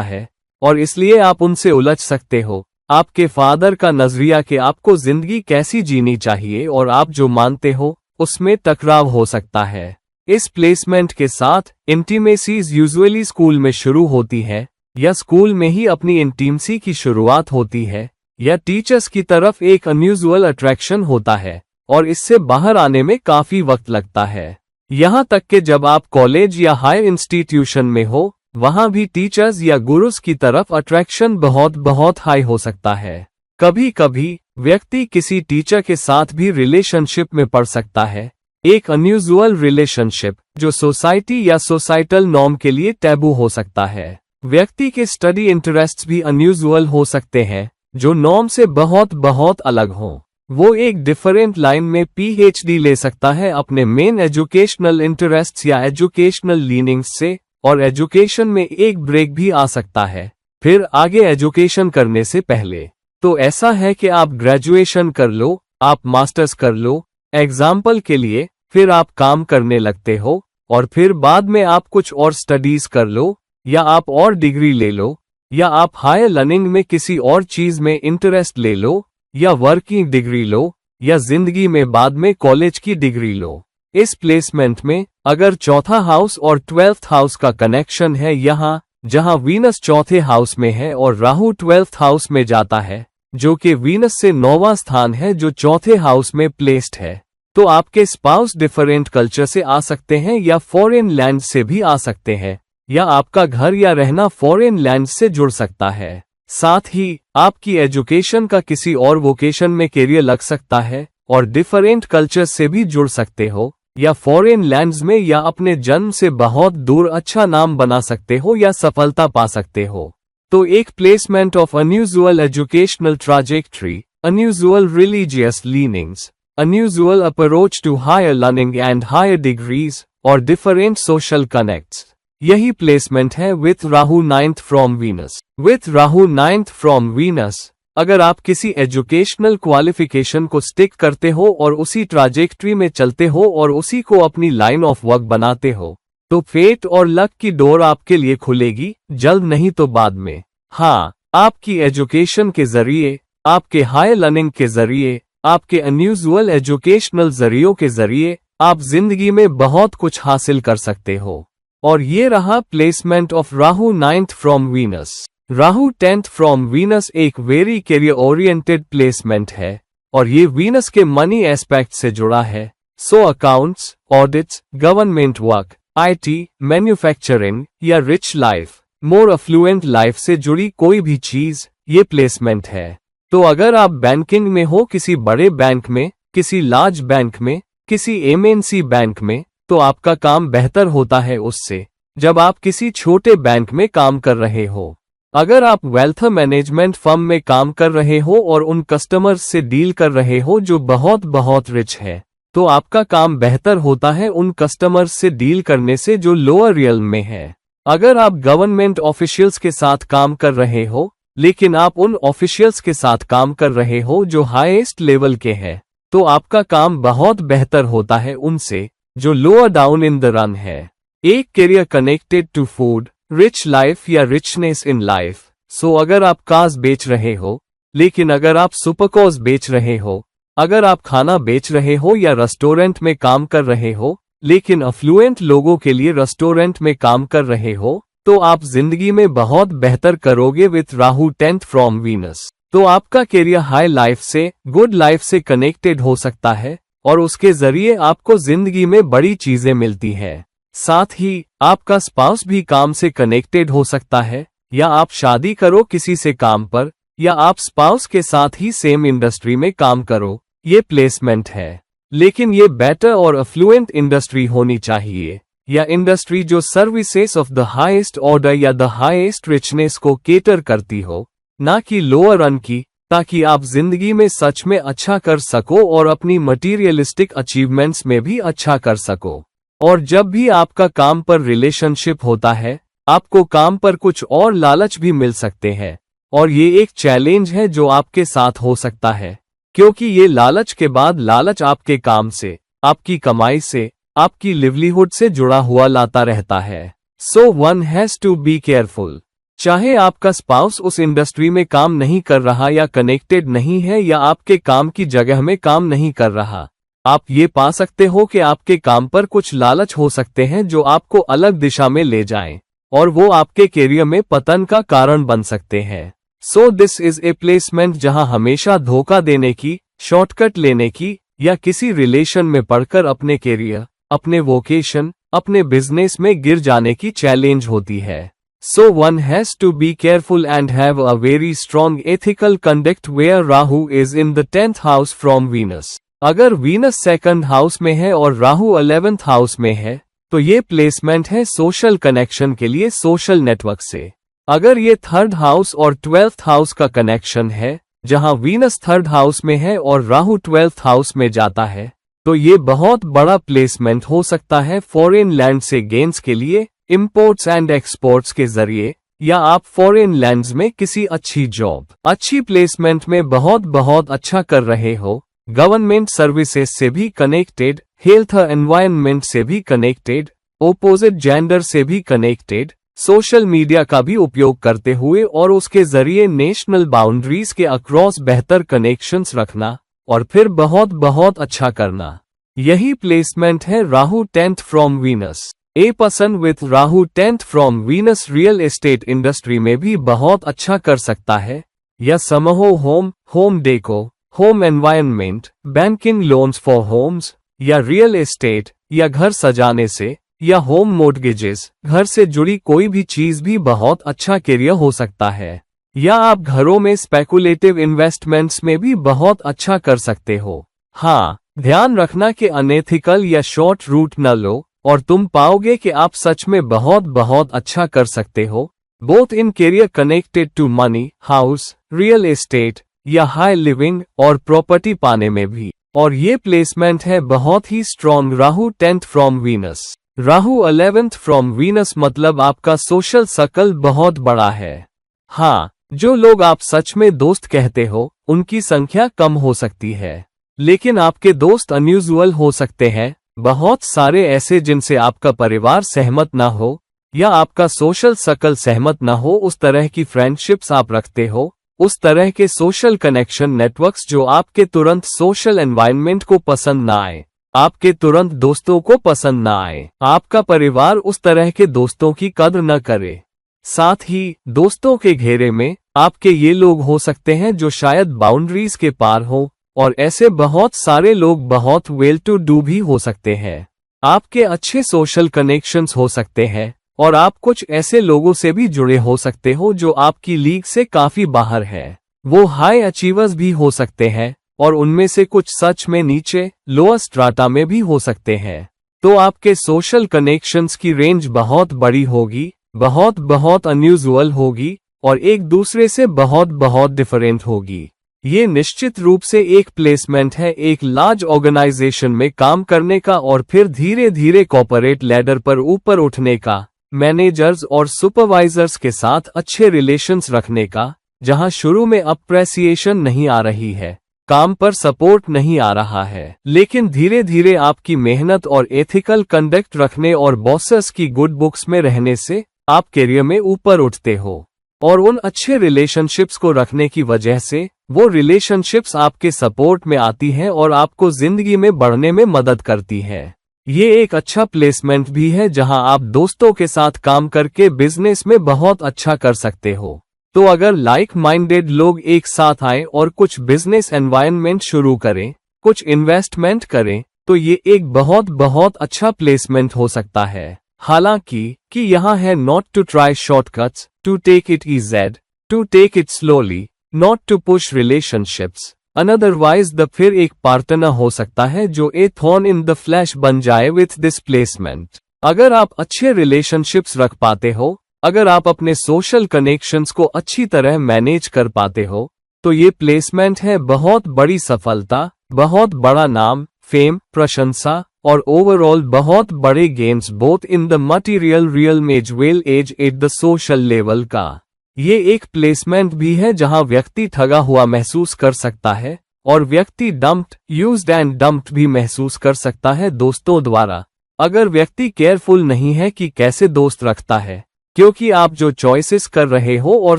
A: है, और इसलिए आप उनसे उलझ सकते हो। आपके फादर का नजरिया कि आपको जिंदगी कैसी जीनी चाहिए और आप जो मानते हो उसमें टकराव हो सकता है। इस प्लेसमेंट के साथ इंटीमेसीज यूजुअली स्कूल में शुरू होती है, या स्कूल में ही अपनी इंटीमेसी की शुरुआत होती है, या टीचर्स की तरफ एक अनयूजुअल अट्रैक्शन होता है, और इससे बाहर आने में काफी वक्त लगता है। यहाँ तक कि जब आप कॉलेज या हायर इंस्टीट्यूशन में हो, वहां भी टीचर्स या गुरुस की तरफ अट्रैक्शन बहुत हाई हो सकता है। कभी कभी व्यक्ति किसी टीचर के साथ भी रिलेशनशिप में पड़ सकता है, एक अनयूजुअल रिलेशनशिप जो सोसाइटी या सोसाइटल नॉर्म के लिए टैबू हो सकता है। व्यक्ति के स्टडी इंटरेस्ट्स भी अनयूजुअल हो सकते हैं, जो नॉर्म से बहुत अलग हों। वो एक डिफरेंट लाइन में पीएचडी ले सकता है अपने मेन एजुकेशनल इंटरेस्ट्स या एजुकेशनल लीनिंग्स से, और एजुकेशन में एक ब्रेक भी आ सकता है फिर आगे एजुकेशन करने से पहले। तो ऐसा है कि आप ग्रेजुएशन कर लो, आप मास्टर्स कर लो एग्जाम्पल के लिए, फिर आप काम करने लगते हो, और फिर बाद में आप कुछ और स्टडीज कर लो, या आप और डिग्री ले लो, या आप हायर लर्निंग में किसी और चीज में इंटरेस्ट ले लो, या वर्किंग डिग्री लो, या जिंदगी में बाद में कॉलेज की डिग्री लो। इस प्लेसमेंट में अगर चौथा हाउस और 12th हाउस का कनेक्शन है, यहाँ जहां वीनस चौथे हाउस में है और राहु 12th हाउस में जाता है, जो कि वीनस से 9वां स्थान है जो चौथे हाउस में प्लेस्ड है, तो आपके स्पाउस डिफरेंट कल्चर से आ सकते हैं या फॉरेन लैंड से भी आ सकते हैं, या आपका घर या रहना फॉरेन लैंड से जुड़ सकता है। साथ ही आपकी एजुकेशन का किसी और वोकेशन में करियर लग सकता है, और डिफरेंट कल्चर से भी जुड़ सकते हो, या फॉरेन लैंड्स में, या अपने जन्म से बहुत दूर अच्छा नाम बना सकते हो या सफलता पा सकते हो। तो एक placement of unusual educational trajectory, unusual religious leanings, unusual approach to higher learning and higher degrees, और different social connects. यही प्लेसमेंट है with Rahu 9th from Venus. With Rahu 9th from Venus, अगर आप किसी एजुकेशनल क्वालिफिकेशन को स्टिक करते हो और उसी ट्रैजेक्टरी में चलते हो और उसी को अपनी लाइन ऑफ वर्क बनाते हो, तो फेट और लक की डोर आपके लिए खुलेगी, जल्द नहीं तो बाद में। हाँ, आपकी एजुकेशन के जरिए, आपके हाई लर्निंग के जरिए, आपके अनयूजुअल एजुकेशनल जरियों के जरिए आप जिंदगी में बहुत कुछ हासिल कर सकते हो। और ये रहा placement of Rahu 9th from Venus. Rahu 10th from Venus एक वेरी कैरियर ओरिएंटेड प्लेसमेंट है और ये वीनस के मनी एस्पेक्ट से जुड़ा है। So accounts, audits, government work, IT, manufacturing या rich life, more affluent life से जुड़ी कोई भी चीज ये प्लेसमेंट है। तो अगर आप बैंकिंग में हो, किसी बड़े बैंक में, किसी लार्ज बैंक में, किसी MNC बैंक में, तो आपका काम बेहतर होता है उससे जब आप किसी छोटे बैंक में काम कर रहे हो। अगर आप वेल्थ मैनेजमेंट फर्म में काम कर रहे हो और उन कस्टमर्स से डील कर रहे हो जो बहुत बहुत रिच है, तो आपका काम बेहतर होता है उन कस्टमर्स से डील करने से जो लोअर रियल्म में है। अगर आप गवर्नमेंट ऑफिशियल्स के साथ काम कर रहे हो, लेकिन आप उन ऑफिशियल्स के साथ काम कर रहे हो जो हाईएस्ट लेवल के हैं, तो आपका काम बहुत बेहतर होता है उनसे जो lower down in the run है। एक career connected to food, rich life या रिचनेस इन लाइफ। सो अगर आप कार्स बेच रहे हो, लेकिन अगर आप सुपरकॉर्स बेच रहे हो, अगर आप खाना बेच रहे हो या रेस्टोरेंट में काम कर रहे हो, लेकिन अफ्लुएंट लोगों के लिए रेस्टोरेंट में काम कर रहे हो, तो आप जिंदगी में बहुत बेहतर करोगे with Rahu 10th from Venus. तो आपका करियर हाई लाइफ से, गुड लाइफ से कनेक्टेड हो सकता है और उसके जरिए आपको जिंदगी में बड़ी चीजें मिलती है। साथ ही आपका स्पाउस भी काम से कनेक्टेड हो सकता है, या आप शादी करो किसी से काम पर, या आप स्पाउस के साथ ही सेम इंडस्ट्री में काम करो, ये प्लेसमेंट है। लेकिन ये बेटर और अफ्लुएंट इंडस्ट्री होनी चाहिए, या इंडस्ट्री जो services of the highest order या द हाईएस्ट रिचनेस को केटर करती हो, ना कि लोअर रन की, ताकि आप जिंदगी में सच में अच्छा कर सको और अपनी मटीरियलिस्टिक अचीवमेंट्स में भी अच्छा कर सको। और जब भी आपका काम पर रिलेशनशिप होता है, आपको काम पर कुछ और लालच भी मिल सकते हैं, और ये एक चैलेंज है जो आपके साथ हो सकता है, क्योंकि ये लालच के बाद लालच आपके काम से, आपकी कमाई से, आपकी लिवलीहुड से जुड़ा हुआ लाता रहता है। So one has to be careful. चाहे आपका स्पाउस उस इंडस्ट्री में काम नहीं कर रहा या कनेक्टेड नहीं है या आपके काम की जगह में काम नहीं कर रहा, आप ये पा सकते हो कि आपके काम पर कुछ लालच हो सकते हैं जो आपको अलग दिशा में ले जाएं, और वो आपके करियर में पतन का कारण बन सकते हैं। So this is a placement जहां हमेशा धोखा देने की, शॉर्टकट लेने की, या किसी रिलेशन में पड़कर अपने करियर, अपने वोकेशन, अपने बिजनेस में गिर जाने की चैलेंज होती है। So one has to be careful and have a very strong ethical conduct where Rahu is in the 10th house from Venus. अगर वीनस 2nd हाउस में है और राहु 11th हाउस में है, तो ये प्लेसमेंट है सोशल कनेक्शन के लिए सोशल नेटवर्क से। अगर ये 3rd हाउस और 12th हाउस का कनेक्शन है, जहां वीनस 3rd हाउस में है और राहु 12th हाउस में जाता है, तो ये बहुत बड़ा प्लेसमेंट हो सकता है फॉरेन लैंड से गेन्स के लिए, इंपोर्ट्स एंड एक्सपोर्ट्स के जरिए, या आप फॉरेन लैंड्स में किसी अच्छी जॉब, अच्छी प्लेसमेंट में बहुत बहुत अच्छा कर रहे हो, गवर्नमेंट सर्विसेज से भी कनेक्टेड, हेल्थ एनवायरनमेंट से भी कनेक्टेड, ओपोजिट जेंडर से भी कनेक्टेड, सोशल मीडिया का भी उपयोग करते हुए और उसके जरिए नेशनल बाउंड्रीज के अक्रॉस बेहतर कनेक्शंस रखना और फिर बहुत बहुत अच्छा करना। यही प्लेसमेंट है Rahu 10th from Venus. A person with Rahu 10th from Venus real estate industry में भी बहुत अच्छा कर सकता है, या somehow home, home deco, home environment, banking loans for homes, या रियल एस्टेट, या घर सजाने से, या होम मोर्टगेजेस, घर से जुड़ी कोई भी चीज भी बहुत अच्छा करियर हो सकता है। या आप घरों में स्पेकुलेटिव इन्वेस्टमेंट्स में भी बहुत अच्छा कर सकते हो। हाँ, ध्यान रखना कि अनएथिकल या शॉर्ट रूट न लो और तुम पाओगे कि आप सच में बहुत बहुत अच्छा कर सकते हो, both in career connected to money, house, real estate या हाई लिविंग और प्रॉपर्टी पाने में भी। और ये प्लेसमेंट है बहुत ही strong. Rahu 10th from Venus. Rahu 11th from Venus मतलब आपका सोशल सर्कल बहुत बड़ा है। हाँ, जो लोग आप सच में दोस्त कहते हो उनकी संख्या कम हो सकती है, लेकिन आपके दोस्त अनयूजुअल हो सकते हैं। बहुत सारे ऐसे जिनसे आपका परिवार सहमत ना हो या आपका सोशल सर्कल सहमत ना हो, उस तरह की फ्रेंडशिप्स आप रखते हो, उस तरह के सोशल कनेक्शन नेटवर्क्स जो आपके तुरंत सोशल एनवायरनमेंट को पसंद ना आए, आपके तुरंत दोस्तों को पसंद ना आए, आपका परिवार उस तरह के दोस्तों की कद्र न करे। साथ ही दोस्तों के घेरे में आपके ये लोग हो सकते हैं जो शायद बाउंड्रीज के पार हो, और ऐसे बहुत सारे लोग बहुत वेल टू डू भी हो सकते हैं। आपके अच्छे सोशल कनेक्शंस हो सकते हैं और आप कुछ ऐसे लोगों से भी जुड़े हो सकते हो जो आपकी लीग से काफी बाहर है। वो हाई अचीवर्स भी हो सकते हैं और उनमें से कुछ सच में नीचे लोअर स्ट्राटा में भी हो सकते हैं। तो आपके सोशल कनेक्शंस की रेंज बहुत बड़ी होगी, बहुत बहुत अनयूजुअल होगी और एक दूसरे से बहुत बहुत डिफरेंट होगी। ये निश्चित रूप से एक प्लेसमेंट है एक लार्ज ऑर्गेनाइजेशन में काम करने का और फिर धीरे धीरे कॉर्पोरेट लैडर पर ऊपर उठने का, मैनेजर्स और सुपरवाइजर्स के साथ अच्छे रिलेशंस रखने का, जहां शुरू में अप्रेसिएशन नहीं आ रही है, काम पर सपोर्ट नहीं आ रहा है, लेकिन धीरे धीरे आपकी मेहनत और एथिकल कंडक्ट रखने और बॉसेस की गुड बुक्स में रहने से आप करियर में ऊपर उठते हो। और उन अच्छे रिलेशनशिप्स को रखने की वजह से वो रिलेशनशिप्स आपके सपोर्ट में आती हैं और आपको जिंदगी में बढ़ने में मदद करती है। ये एक अच्छा प्लेसमेंट भी है जहां आप दोस्तों के साथ काम करके बिजनेस में बहुत अच्छा कर सकते हो। तो अगर लाइक माइंडेड लोग एक साथ आए और कुछ बिजनेस एनवायरनमेंट शुरू करें, कुछ इन्वेस्टमेंट करें, तो ये एक बहुत बहुत अच्छा प्लेसमेंट हो सकता है। हालांकि यहाँ है not to try shortcuts, to take it easy, to take it slowly, not to push relationships otherwise the फिर एक पार्टनर हो सकता है जो a thorn in the flesh बन जाए विथ दिस प्लेसमेंट। अगर आप अच्छे रिलेशनशिप्स रख पाते हो, अगर आप अपने सोशल कनेक्शंस को अच्छी तरह मैनेज कर पाते हो, तो ये प्लेसमेंट है बहुत बड़ी सफलता, बहुत बड़ा नाम, फेम, प्रशंसा और ओवरऑल बहुत बड़े games both in the material real as well as at the social level का। ये एक प्लेसमेंट भी है जहां व्यक्ति ठगा हुआ महसूस कर सकता है और व्यक्ति डम्प्ड, यूज्ड एंड डम्प्ड भी महसूस कर सकता है दोस्तों द्वारा, अगर व्यक्ति केयरफुल नहीं है कि कैसे दोस्त रखता है, क्योंकि आप जो चॉइसेस कर रहे हो और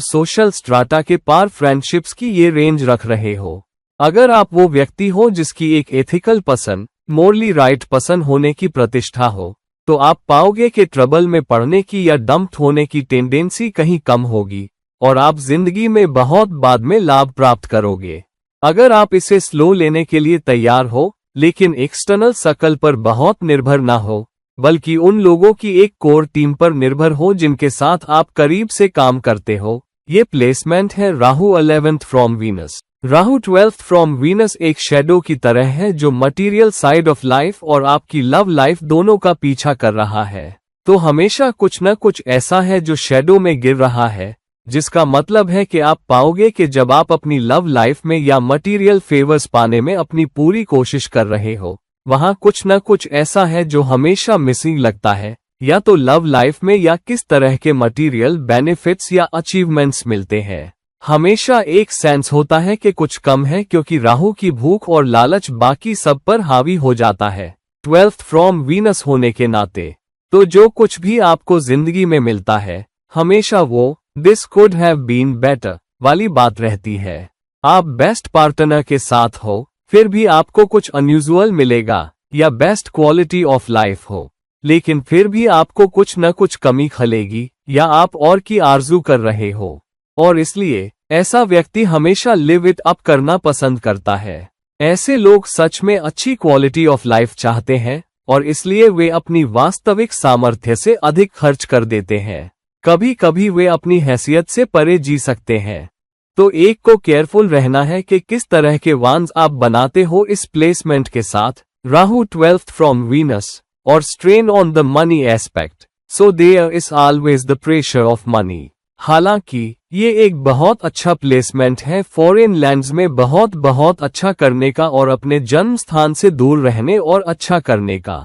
A: सोशल स्ट्राटा के पार फ्रेंडशिप्स की ये रेंज रख रहे हो। अगर आप वो व्यक्ति हो जिसकी एक एथिकल पसंद, मोरली राइट पसंद होने की प्रतिष्ठा हो, तो आप पाओगे कि ट्रबल में पड़ने की या डंप्ड होने की टेंडेंसी कहीं कम होगी और आप जिंदगी में बहुत बाद में लाभ प्राप्त करोगे। अगर आप इसे स्लो लेने के लिए तैयार हो, लेकिन एक्सटर्नल सर्कल पर बहुत निर्भर ना हो, बल्कि उन लोगों की एक कोर टीम पर निर्भर हो जिनके साथ आप करीब से काम करते हो, ये प्लेसमेंट है Rahu 11th from Venus. Rahu 12th from Venus एक शैडो की तरह है जो मटीरियल साइड ऑफ लाइफ और आपकी लव लाइफ दोनों का पीछा कर रहा है। तो हमेशा कुछ न कुछ ऐसा है जो शैडो में गिर रहा है, जिसका मतलब है कि आप पाओगे कि जब आप अपनी लव लाइफ में या मटीरियल फेवर्स पाने में अपनी पूरी कोशिश कर रहे हो, वहां कुछ न कुछ ऐसा है जो हमेशा मिसिंग लगता है, या तो लव लाइफ में या किस तरह के मटीरियल बेनिफिट्स या अचीवमेंट्स मिलते हैं। हमेशा एक सेंस होता है कि कुछ कम है क्योंकि राहु की भूख और लालच बाकी सब पर हावी हो जाता है 12th फ्रॉम वीनस होने के नाते। तो जो कुछ भी आपको जिंदगी में मिलता है, हमेशा वो this could have been better वाली बात रहती है। आप बेस्ट पार्टनर के साथ हो, फिर भी आपको कुछ अनयूजुअल मिलेगा, या बेस्ट क्वालिटी ऑफ लाइफ हो, लेकिन फिर भी आपको कुछ न कुछ कमी खलेगी, या आप और की आरजू कर रहे हो, और इसलिए ऐसा व्यक्ति हमेशा लिव इट अप करना पसंद करता है। ऐसे लोग सच में अच्छी क्वालिटी ऑफ लाइफ चाहते हैं और इसलिए वे अपनी वास्तविक सामर्थ्य से अधिक खर्च कर देते हैं। कभी कभी वे अपनी हैसियत से परे जी सकते हैं। तो एक को केयरफुल रहना है कि किस तरह के वांस आप बनाते हो इस प्लेसमेंट के साथ, राहु 12th फ्रॉम वीनस, और strain on the money aspect, so there is always the pressure of money. हालांकि ये एक बहुत अच्छा प्लेसमेंट है फॉरेन लैंड्स में बहुत अच्छा करने का और अपने जन्म स्थान से दूर रहने और अच्छा करने का।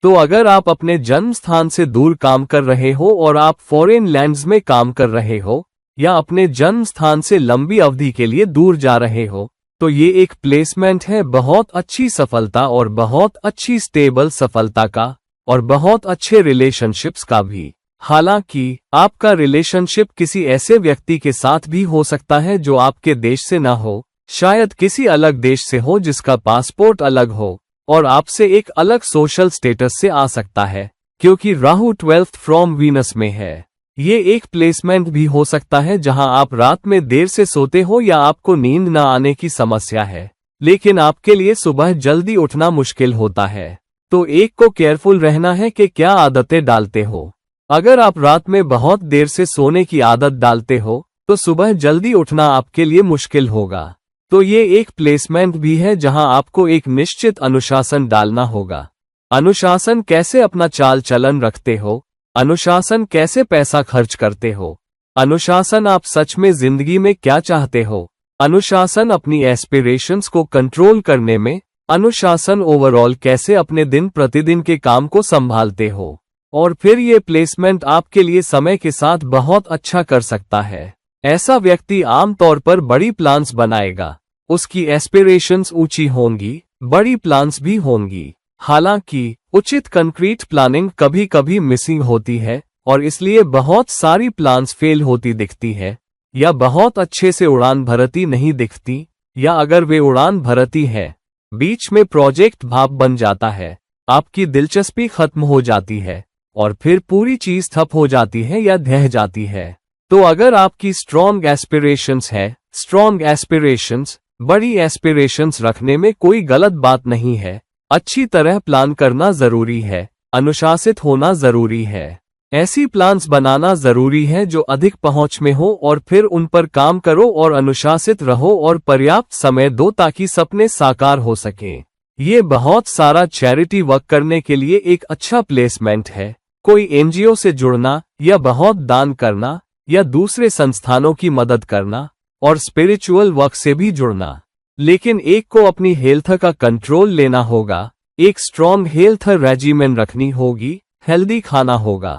A: तो अगर आप अपने जन्म स्थान से दूर काम कर रहे हो और आप फॉरेन लैंड्स में काम कर रहे हो या अपने जन्म स्थान से लंबी अवधि के लिए दूर जा रहे हो, तो ये एक प्लेसमेंट है बहुत अच्छी सफलता और बहुत अच्छी स्टेबल सफलता का और बहुत अच्छे रिलेशनशिप्स का भी। हालांकि आपका रिलेशनशिप किसी ऐसे व्यक्ति के साथ भी हो सकता है जो आपके देश से ना हो, शायद किसी अलग देश से हो जिसका पासपोर्ट अलग हो और आपसे एक अलग सोशल स्टेटस से आ सकता है, क्योंकि राहु 12th फ्रॉम वीनस में है। ये एक प्लेसमेंट भी हो सकता है जहां आप रात में देर से सोते हो या आपको नींद न आने की समस्या है, लेकिन आपके लिए सुबह जल्दी उठना मुश्किल होता है। तो एक को केयरफुल रहना है कि क्या आदतें डालते हो। अगर आप रात में बहुत देर से सोने की आदत डालते हो तो सुबह जल्दी उठना आपके लिए मुश्किल होगा। तो ये एक प्लेसमेंट भी है जहां आपको एक निश्चित अनुशासन डालना होगा। अनुशासन कैसे अपना चाल चलन रखते हो, अनुशासन कैसे पैसा खर्च करते हो, अनुशासन आप सच में जिंदगी में क्या चाहते हो, अनुशासन अपनी एस्पिरेशंस को कंट्रोल करने में, अनुशासन ओवरऑल कैसे अपने दिन प्रतिदिन के काम को संभालते हो। और फिर ये प्लेसमेंट आपके लिए समय के साथ बहुत अच्छा कर सकता है। ऐसा व्यक्ति आमतौर पर बड़ी प्लान्स बनाएगा, उसकी एस्पिरेशंस ऊंची होंगी, बड़ी प्लान्स भी होंगी। हालांकि उचित कंक्रीट प्लानिंग कभी कभी मिसिंग होती है और इसलिए बहुत सारी प्लान्स फेल होती दिखती है या बहुत अच्छे से उड़ान भरती नहीं दिखती, या अगर वे उड़ान भरती है बीच में प्रोजेक्ट भाप बन जाता है, आपकी दिलचस्पी खत्म हो जाती है और फिर पूरी चीज ठप हो जाती है या ढह जाती है। तो अगर आपकी स्ट्रॉन्ग एस्पिरेशंस है, स्ट्रॉन्ग एस्पिरेशंस, बड़ी एस्पिरेशंस रखने में कोई गलत बात नहीं है। अच्छी तरह प्लान करना जरूरी है, अनुशासित होना जरूरी है, ऐसी प्लान्स बनाना जरूरी है जो अधिक पहुंच में हो और फिर उन पर काम करो और अनुशासित रहो और पर्याप्त समय दो ताकि सपने साकार हो सके। ये बहुत सारा चैरिटी वर्क करने के लिए एक अच्छा प्लेसमेंट है। कोई एनजीओ से जुड़ना या बहुत दान करना या दूसरे संस्थानों की मदद करना और स्पिरिचुअल वर्क से भी जुड़ना। लेकिन एक को अपनी हेल्थ का कंट्रोल लेना होगा, एक स्ट्रॉन्ग हेल्थ रेजिमेन रखनी होगी, हेल्दी खाना होगा।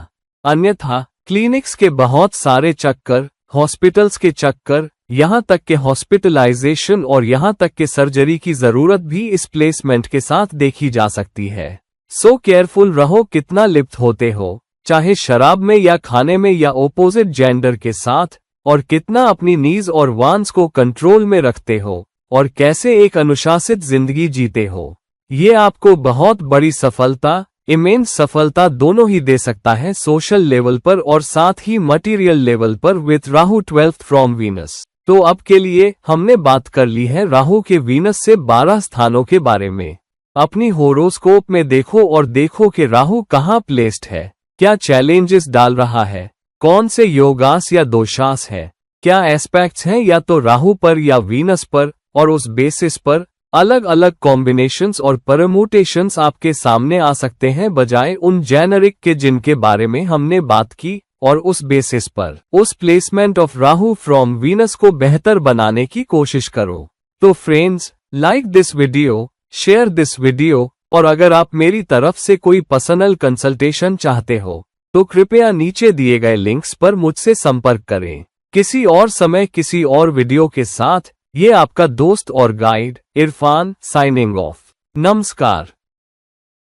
A: अन्यथा क्लिनिक्स के बहुत सारे चक्कर, हॉस्पिटल्स के चक्कर, यहाँ तक के हॉस्पिटलाइजेशन और यहाँ तक के सर्जरी की जरूरत भी इस प्लेसमेंट के साथ देखी जा सकती है। सो केयरफुल रहो कितना लिप्त होते हो, चाहे शराब में या खाने में या ओपोजिट जेंडर के साथ, और कितना अपनी नीज और वांस को कंट्रोल में रखते हो और कैसे एक अनुशासित जिंदगी जीते हो। ये आपको बहुत बड़ी सफलता, इमेंस सफलता दोनों ही दे सकता है, सोशल लेवल पर और साथ ही मटेरियल लेवल पर with Rahu 12th from Venus. तो अब के लिए हमने बात कर ली है राहु के वीनस से 12 स्थानों के बारे में। अपनी होरोस्कोप में देखो और देखो कि राहु कहाँ प्लेस्ड है, क्या चैलेंजेस डाल रहा है, कौन से योगास या दोषास है, क्या एस्पेक्ट्स हैं या तो राहु पर या वीनस पर, और उस बेसिस पर अलग अलग कॉम्बिनेशंस और परम्यूटेशंस आपके सामने आ सकते हैं बजाय उन जेनरिक के जिनके बारे में हमने बात की, और उस बेसिस पर उस placement of Rahu from Venus को बेहतर बनाने की कोशिश करो। तो friends, like this video, share this video, और अगर आप मेरी तरफ से कोई पर्सनल कंसल्टेशन चाहते हो तो कृपया नीचे दिए गए लिंक्स पर मुझसे संपर्क करें। किसी और समय किसी और वीडियो के साथ ये आपका दोस्त और गाइड इरफान साइनिंग ऑफ। नमस्कार।